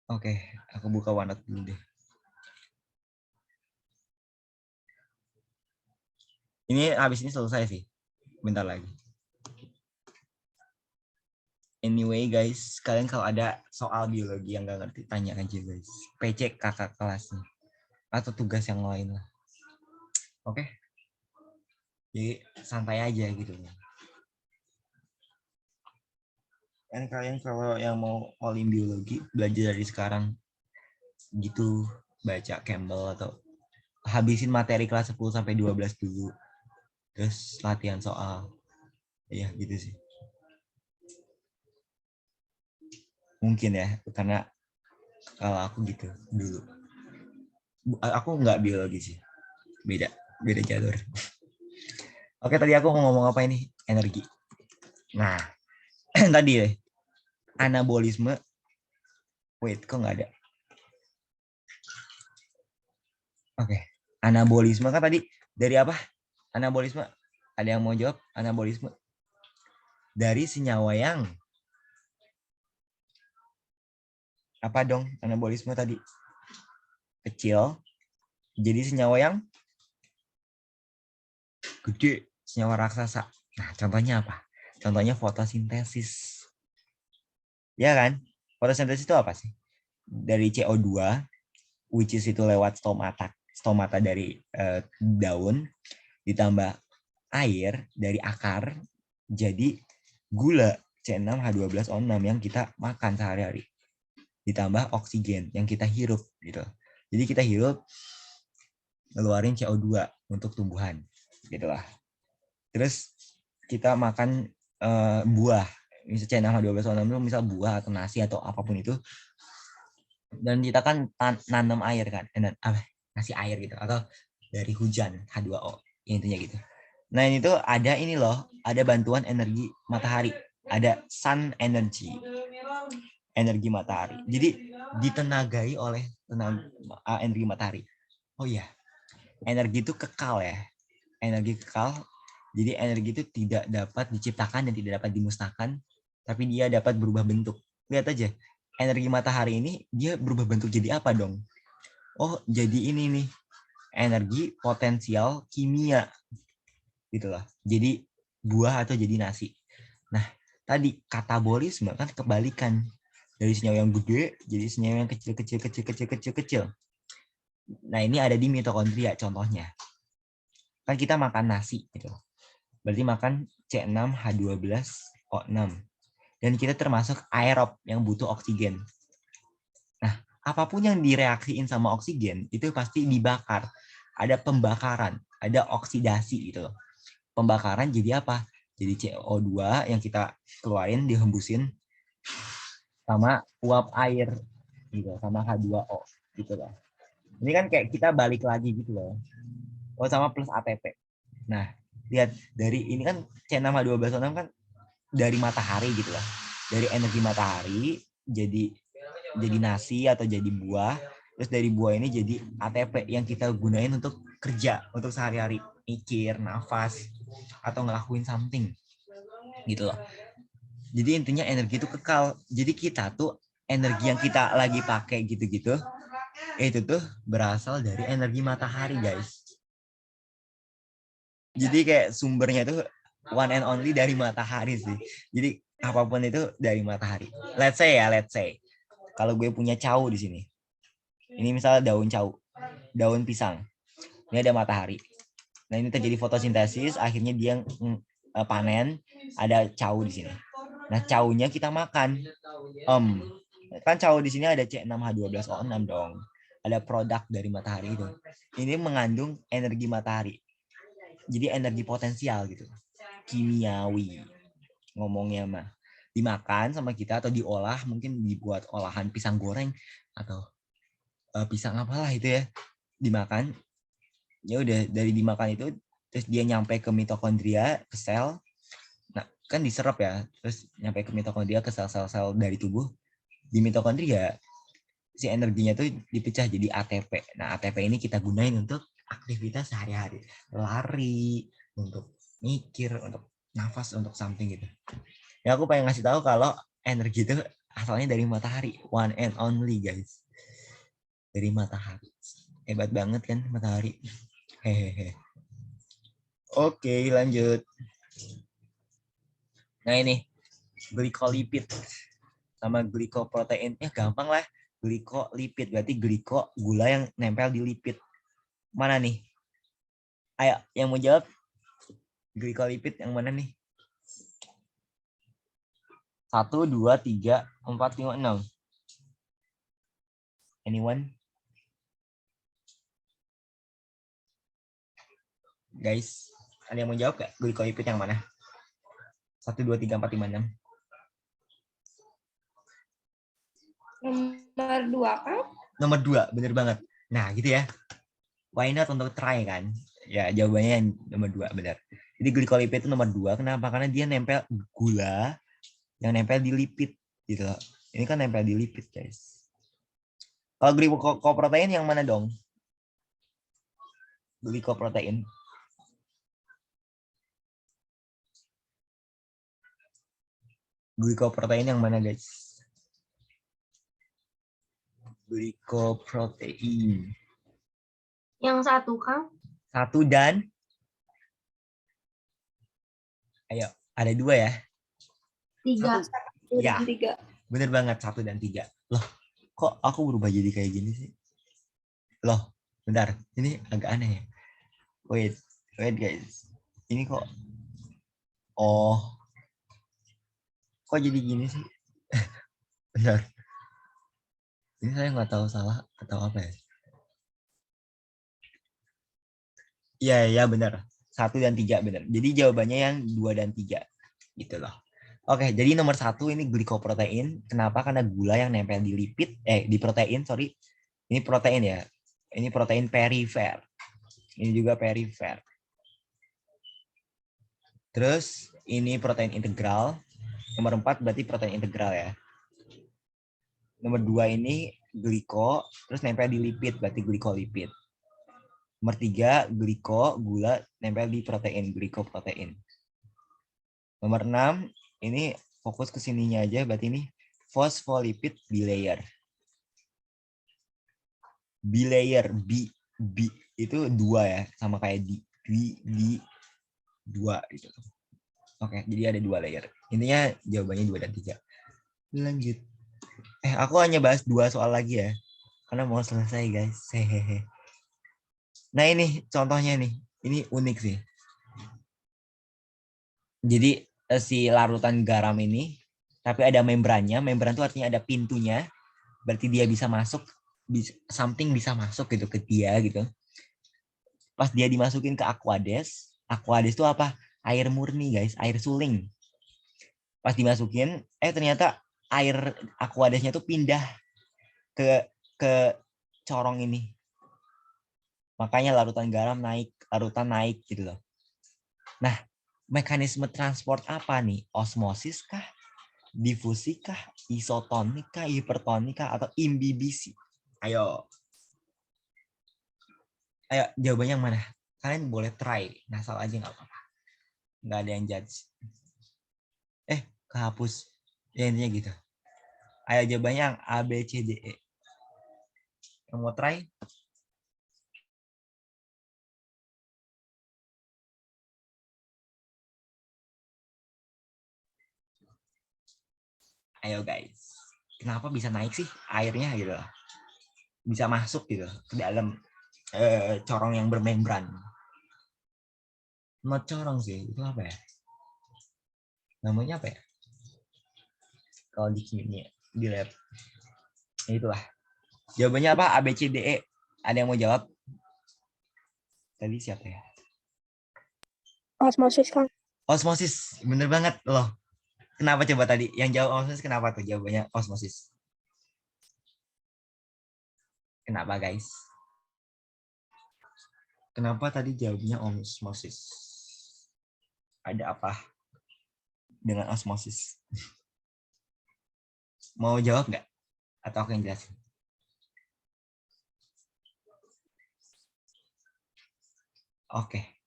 Oke, aku buka OneNote dulu deh. Ini habis ini selesai sih. Bentar lagi. Anyway guys, kalian kalau ada soal biologi yang nggak ngerti, tanya aja guys. PC kakak kelasnya. Atau tugas yang lain lah. Oke? Jadi santai aja gitu. Dan kalian kalau yang mau all-in biologi, belajar dari sekarang gitu. Baca Campbell atau habisin materi kelas 10 sampai 12 dulu. Terus latihan soal. Iya gitu sih. Mungkin ya, karena kalau aku gitu dulu. Aku nggak biologi sih. Beda jalur. Oke, tadi aku mau ngomong apa ini? Energi. Nah, tadi ya, anabolisme. Wait, kok nggak ada? Oke, anabolisme kan tadi dari apa? Anabolisme. Ada yang mau jawab? Anabolisme. Dari senyawa yang apa dong? Anabolisme tadi kecil. Jadi senyawa yang gede, senyawa raksasa. Nah, contohnya apa? Contohnya fotosintesis. Ya kan? Fotosintesis itu apa sih? Dari CO2, which is itu lewat stomata dari daun, ditambah air dari akar, jadi gula C6H12O6 yang kita makan sehari-hari. Ditambah oksigen yang kita hirup gitu. Jadi kita hirup ngeluarin CO2 untuk tumbuhan gitu lah. Terus kita makan buah, misalnya C6H12O6 itu misal buah atau nasi atau apapun itu, dan kita kan nanam air kan, ngasih air gitu, atau dari hujan H2O, intinya gitu. Nah ini tuh ada ini loh, ada bantuan energi matahari, ada sun energy, energi matahari. Jadi ditenagai oleh energi matahari. Oh iya, energi itu kekal ya, energi kekal. Jadi energi itu tidak dapat diciptakan dan tidak dapat dimusnahkan, tapi dia dapat berubah bentuk. Lihat aja, energi matahari ini dia berubah bentuk jadi apa dong? Oh, jadi ini nih, energi potensial kimia. Gitu lah. Jadi buah atau jadi nasi. Nah, tadi katabolisme kan kebalikan. Dari senyawa yang gede jadi senyawa yang kecil. Nah, ini ada di mitokondria contohnya. Kan kita makan nasi gitu. Berarti makan C6H12O6. Dan kita termasuk aerob yang butuh oksigen. Nah, apapun yang direaksiin sama oksigen itu pasti dibakar. Ada pembakaran, ada oksidasi gitu loh. Pembakaran jadi apa? Jadi CO2 yang kita keluarin dihembusin sama uap air gitu, sama H2O gitu loh. Ini kan kayak kita balik lagi gitu loh. Oh, sama plus ATP. Nah, lihat dari ini kan C6H12O6 kan dari matahari gitu loh. Dari energi matahari jadi nasi atau jadi buah. Terus dari buah ini jadi ATP yang kita gunain untuk kerja, untuk sehari-hari, mikir, nafas, atau ngelakuin something gitu loh. Jadi intinya energi itu kekal. Jadi kita tuh energi yang kita lagi pakai gitu-gitu itu tuh berasal dari energi matahari, guys. Jadi kayak sumbernya itu one and only dari matahari sih. Jadi apapun itu dari matahari. Let's say kalau gue punya cau di sini. Ini misalnya daun cau, daun pisang. Ini ada matahari. Nah, ini terjadi fotosintesis, akhirnya dia panen, ada cau di sini. Nah, caunya kita makan. Kan cau di sini ada C6H12O6 dong. Ada produk dari matahari itu. Ini mengandung energi matahari. Jadi energi potensial gitu. Kimiawi. Ngomongnya mah. Dimakan sama kita atau diolah, mungkin dibuat olahan pisang goreng atau pisang apalah itu ya. Dimakan. Ya udah dari dimakan itu terus dia nyampe ke mitokondria, ke sel. Nah, kan diserap ya, terus nyampe ke mitokondria, ke sel-sel dari tubuh. Di mitokondria si energinya tuh dipecah jadi ATP. Nah, ATP ini kita gunain untuk aktivitas sehari-hari, lari, untuk mikir, untuk nafas, untuk something gitu. Ya aku pengen ngasih tahu kalau energi itu asalnya dari matahari, one and only guys. Dari matahari. Hebat banget kan matahari. Hehehe. Oke, lanjut. Nah ini glikolipid sama glikoprotein. Ya gampang lah. Glikolipid berarti gliko, gula yang nempel di lipid. Mana nih? Ayo, yang mau jawab glikolipid yang mana nih? 1, 2, 3, 4, 5, 6. Anyone? Guys, ada yang mau jawab gak? Glikolipid yang mana? 1, 2, 3, 4, 5, 6. Nomor 2 kan? Nomor 2, bener banget. Nah, gitu ya. Why not untuk try kan? Ya, jawabannya yang nomor 2, benar. Jadi glikolipid itu nomor 2. Kenapa? Karena dia nempel gula yang nempel di lipid gitu loh. Ini kan nempel di lipid, guys. Kalau glikoprotein yang mana dong? Glikoprotein. Glikoprotein yang mana, guys? Glikoprotein. Yang 1 kan? 1 dan ayo, ada 2 ya. 3. 1. Ya, 3. bener banget 1 dan 3. Loh, kok aku berubah jadi kayak gini sih? Loh, bentar. Ini agak aneh ya. Wait guys. Ini kok. Oh. Kok jadi gini sih? Bentar. Ini saya nggak tahu salah atau apa ya. Iya, benar. 1 dan 3 benar. Jadi jawabannya yang 2 dan 3. Gitu loh. Oke, jadi nomor 1 ini glikoprotein. Kenapa? Karena gula yang nempel di lipid, di protein, sorry. Ini protein ya. Ini protein perifer. Ini juga perifer. Terus ini protein integral. Nomor 4 berarti protein integral ya. Nomor 2 ini gliko, terus nempel di lipid, berarti glikolipid. Nomor 3, gliko, gula, nempel di protein, glikoprotein. Nomor 6, ini fokus ke sininya aja, berarti ini Phospholipid bilayer. Bilayer, B itu 2 ya, sama kayak di 2 gitu. Oke, jadi ada 2 layer. Intinya jawabannya 2 dan 3. Lanjut. Aku hanya bahas 2 soal lagi ya. Karena mau selesai, guys. Hehehe. Nah, ini contohnya nih. Ini unik sih. Jadi si larutan garam ini tapi ada membrannya. Membran itu artinya ada pintunya. Berarti dia bisa masuk, something bisa masuk gitu ke dia gitu. Pas dia dimasukin ke Aquades itu apa? Air murni, guys, air suling. Pas dimasukin, ternyata air Aquadesnya tuh pindah ke corong ini. Makanya larutan garam naik, larutan naik gitu loh. Nah, mekanisme transport apa nih? Osmosis kah? Difusi kah? Isotonik kah? Hipertonik kah? Atau imbibisi? Ayo, jawabannya yang mana? Kalian boleh try, ngasal aja nggak apa-apa. Nggak ada yang judge. Kehapus. Ya intinya gitu. Ayo jawabannya yang A, B, C, D, E. Yang mau try? Ayo guys. Kenapa bisa naik sih airnya gitu? Bisa masuk gitu ke dalam corong yang bermembran. Not corong sih, itu apa ya? Namanya apa ya? Kalau di kimia, di lab. Itulah. Jawabannya apa? A, B, C, D, E. Ada yang mau jawab? Tadi siapa ya? Osmosis, Kang. Osmosis. Bener banget loh. Kenapa coba tadi? Yang jawab osmosis kenapa tuh? Jawabannya osmosis. Kenapa guys? Kenapa tadi jawabnya osmosis? Ada apa dengan osmosis? Mau jawab nggak? Atau aku yang jelasin? Oke.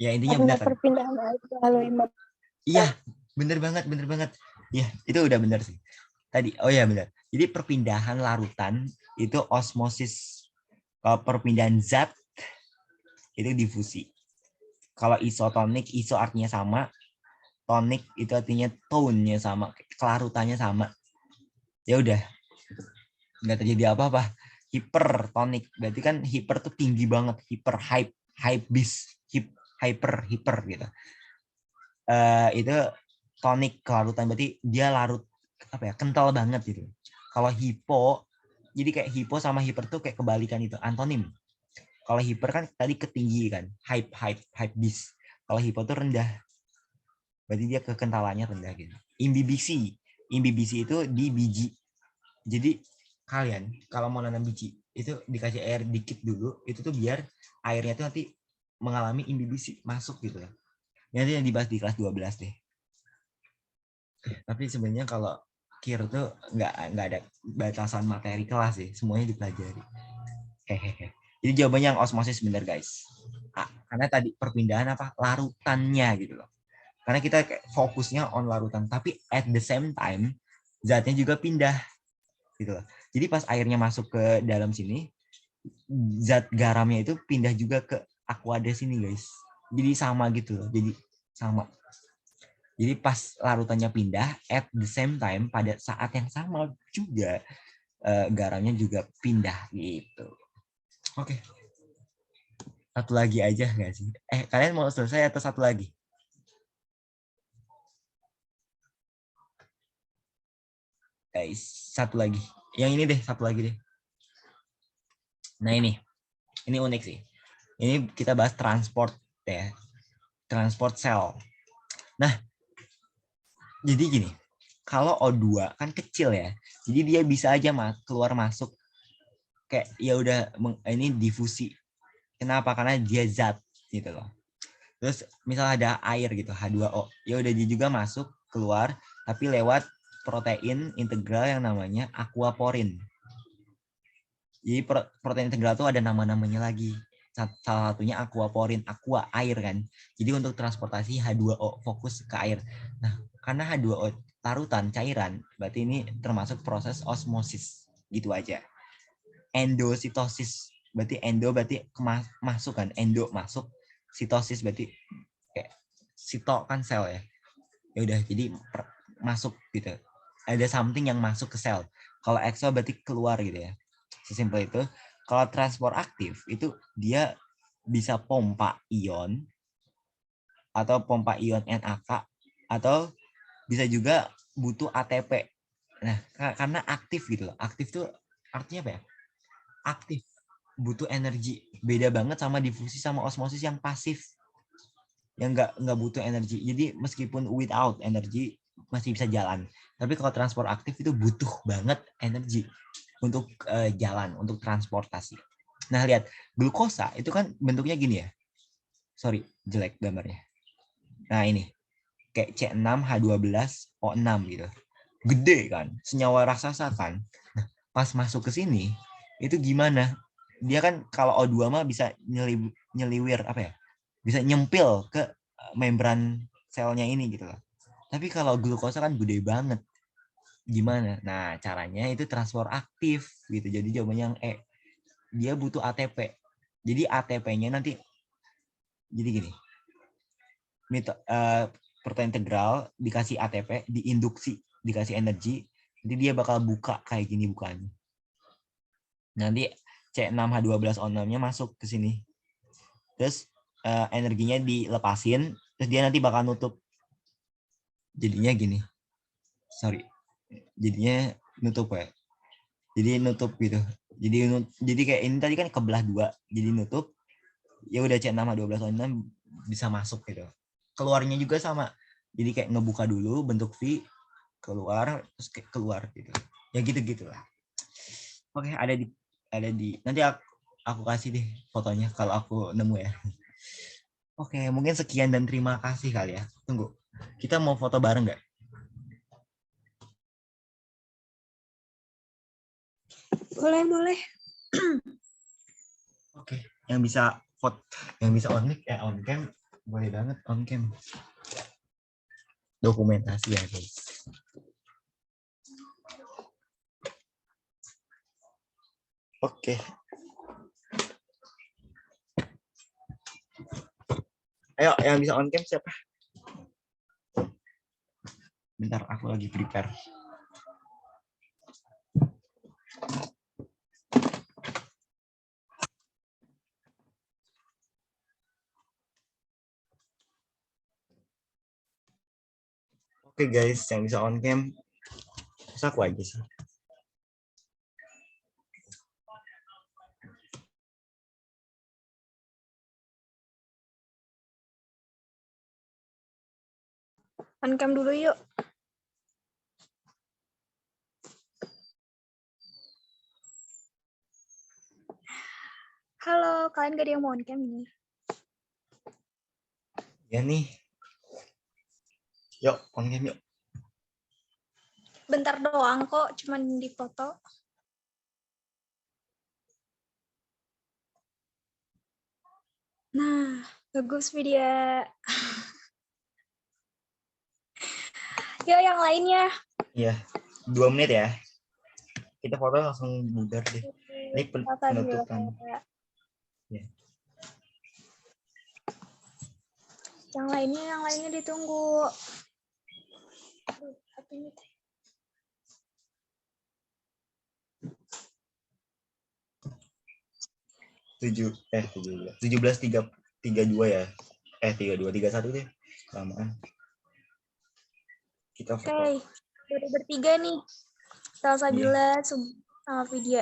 Ya intinya Karena benar tadi. perpindahan air melalui Iya, bener banget. Iya, itu udah benar sih. Tadi, oh ya benar. Jadi perpindahan larutan itu osmosis. Kalau perpindahan zat itu difusi. Kalau isotonik, iso artinya sama. Tonik itu artinya tone-nya sama, kelarutannya sama. Ya udah, nggak terjadi apa-apa. Hipertonik, berarti kan hiper tuh tinggi banget. Hyper gitu. Itu tonik kelarutan, berarti dia larut apa ya, kental banget gitu. Kalau hipo, jadi kayak hipo sama hiper tuh kayak kebalikan itu, antonim. Kalau hiper kan tadi ketinggi kan, hype bis. Kalau hipo tuh rendah, berarti dia kekentalannya rendah gitu. Imbibisi itu di biji. Jadi kalian kalau mau nanam biji itu dikasih air dikit dulu, itu tuh biar airnya tuh nanti mengalami imbibisi, masuk gitu ya. Nanti yang dibahas di kelas 12 deh. Tapi sebenarnya kalau KIR tuh nggak ada batasan materi kelas sih, semuanya dipelajari. Hehehe. Jadi jawabannya yang osmosis bener guys. Karena tadi perpindahan apa? Larutannya gitu loh. Karena kita fokusnya on larutan, tapi at the same time zatnya juga pindah gitu loh. Jadi pas airnya masuk ke dalam sini, zat garamnya itu pindah juga ke Aquades ini guys. Jadi sama gitu loh. Jadi sama. Jadi pas larutannya pindah, at the same time pada saat yang sama juga garamnya juga pindah gitu. Oke. Satu lagi aja nggak sih? Kalian mau selesai atau satu lagi? Guys, satu lagi. Yang ini deh, satu lagi deh. Nah ini unik sih. Ini kita bahas transport ya, transport sel. Nah, jadi gini, kalau O2 kan kecil ya, jadi dia bisa aja keluar masuk kayak ya udah ini difusi. Kenapa? Karena dia zat gitu loh. Terus misal ada air gitu H2O, ya udah dia juga masuk keluar tapi lewat protein integral yang namanya aquaporin. Jadi protein integral itu ada nama-namanya lagi. Salah satunya aquaporin, aqua air kan. Jadi untuk transportasi H2O fokus ke air. Nah, karena H2O larutan, cairan, berarti ini termasuk proses osmosis. Gitu aja. Endositosis, berarti endo berarti masuk kan, endo masuk, sitosis berarti kayak sito kan sel ya. Ya udah, jadi masuk gitu. Ada something yang masuk ke sel. Kalau exo berarti keluar gitu ya. Sesimpel itu. Kalau transport aktif itu dia bisa pompa ion atau pompa ion NAK atau bisa juga butuh ATP. Nah, karena aktif gitu loh. Aktif tuh artinya apa ya? Aktif, butuh energi. Beda banget sama difusi sama osmosis yang pasif. Yang nggak butuh energi. Jadi meskipun without energi masih bisa jalan. Tapi kalau transport aktif itu butuh banget energi untuk jalan, untuk transportasi. Nah, lihat, glukosa itu kan bentuknya gini ya. Sorry, jelek gambarnya. Nah, ini. Kayak C6H12O6 gitu. Gede kan, senyawa raksasa kan. Nah, pas masuk ke sini, itu gimana? Dia kan kalau O2 mah bisa nyeliwir apa ya? Bisa nyempil ke membran selnya ini gitu loh. Tapi kalau glukosa kan gede banget. Gimana? Nah, caranya itu transport aktif gitu. Jadi jawabannya yang E. Dia butuh ATP. Jadi ATP-nya nanti jadi gini. Protein integral dikasih ATP, diinduksi, dikasih energi, nanti dia bakal buka kayak gini bukannya. Nanti C6H12O6-nya masuk ke sini. Terus energinya dilepasin, terus dia nanti bakal nutup. Jadinya gini. Sorry. Jadinya nutup ya. Jadi nutup gitu. Jadi kayak ini tadi kan kebelah dua, jadi nutup. Ya udah C6H12O6 bisa masuk gitu. Keluarnya juga sama. Jadi kayak ngebuka dulu bentuk V, keluar terus kayak keluar gitu. Ya gitu-gitulah. Oke, ada di nanti aku kasih deh fotonya kalau aku nemu ya. Oke, mungkin sekian dan terima kasih kali ya. Tunggu. Kita mau foto bareng nggak? Boleh, boleh. Oke, yang bisa foto, yang bisa on mic on cam boleh banget on cam. Dokumentasi ya, guys. Oke. Ayo, yang bisa on cam siapa? Bentar, aku lagi prepare. Oke guys, yang bisa on cam, terus aku aja sih. On cam dulu yuk. Halo, kalian gak ada yang mau on cam ini? Ya nih. Yuk, on cam yuk. Bentar doang kok, cuman di foto. Nah, bagus video. Yuk yang lainnya. Iya, 2 menit ya. Kita foto langsung bubar deh. Ini penutupan. Ya. Yang lainnya ditunggu. Aduh, apa ini teh? Tujuh 17:32 ya. 32:31 deh. Kelamaan. Kita foto. Oke, baru bertiga nih. Salsabila sama Vidya.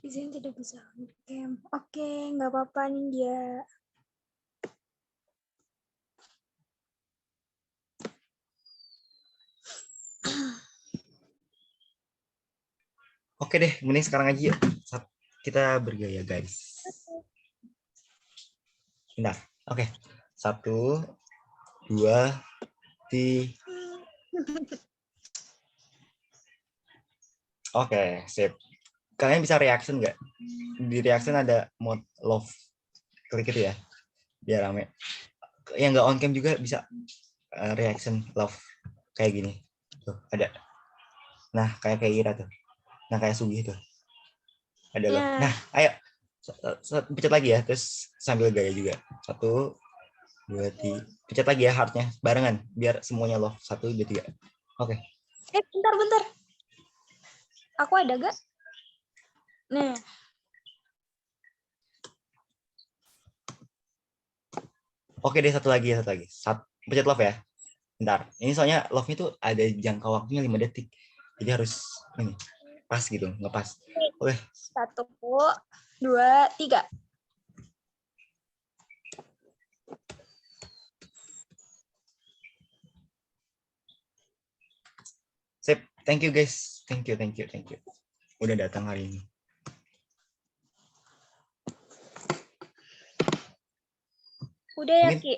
Di sini tidak bisa on-cam. Oke, nggak apa-apa nih dia. Oke deh, mending sekarang aja yuk. Kita bergaya guys. Bentar. Oke. 1, 2, 3. Oke, sip. Kalian bisa reaction nggak? Di reaction ada mode love. Klik itu ya, biar rame. Yang nggak on cam juga bisa reaction love kayak gini. Tuh, ada. Nah, kayak Ira tuh. Nah, kayak Sugi tuh. Ada love. Ya. Nah, ayo. Pencet lagi ya, terus sambil gaya juga. 1, 2, 3. Pencet lagi ya heartnya barengan, biar semuanya love. 1, 2, 3. Oke. Bentar. Aku ada gak? Nih. Oke deh, satu lagi. Pencet love ya. Bentar. Ini soalnya love-nya tuh ada jangka waktunya 5 detik. Jadi harus ini pas gitu, ngepas. Oke. 1, 2, 3. Sip. Thank you guys. Thank you. Udah datang hari ini. Udah ya, Mungkin- Ki?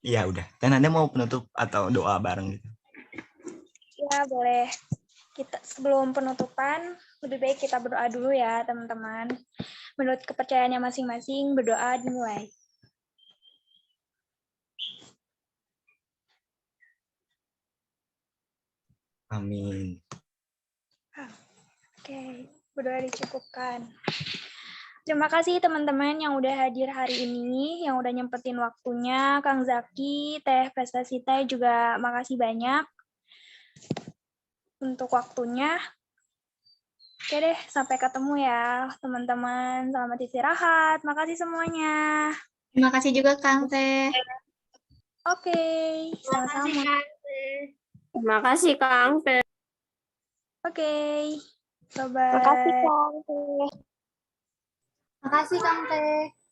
Iya, udah. Dan Anda mau penutup atau doa bareng gitu? Ya, boleh. Kita sebelum penutupan, lebih baik kita berdoa dulu ya, teman-teman. Menurut kepercayaannya masing-masing, berdoa dimulai. Amin. Oke, berdoa dicukupkan. Terima kasih teman-teman yang udah hadir hari ini, yang udah nyempetin waktunya. Kang Zaki, Teh Prestasi Teh juga makasih banyak untuk waktunya. Oke deh, sampai ketemu ya teman-teman. Selamat istirahat. Makasih semuanya. Terima kasih juga Kang Teh. Oke, sama-sama. Terima kasih Kang. Oke, bye-bye. Makasih Kang. Terima kasih Kang Teh.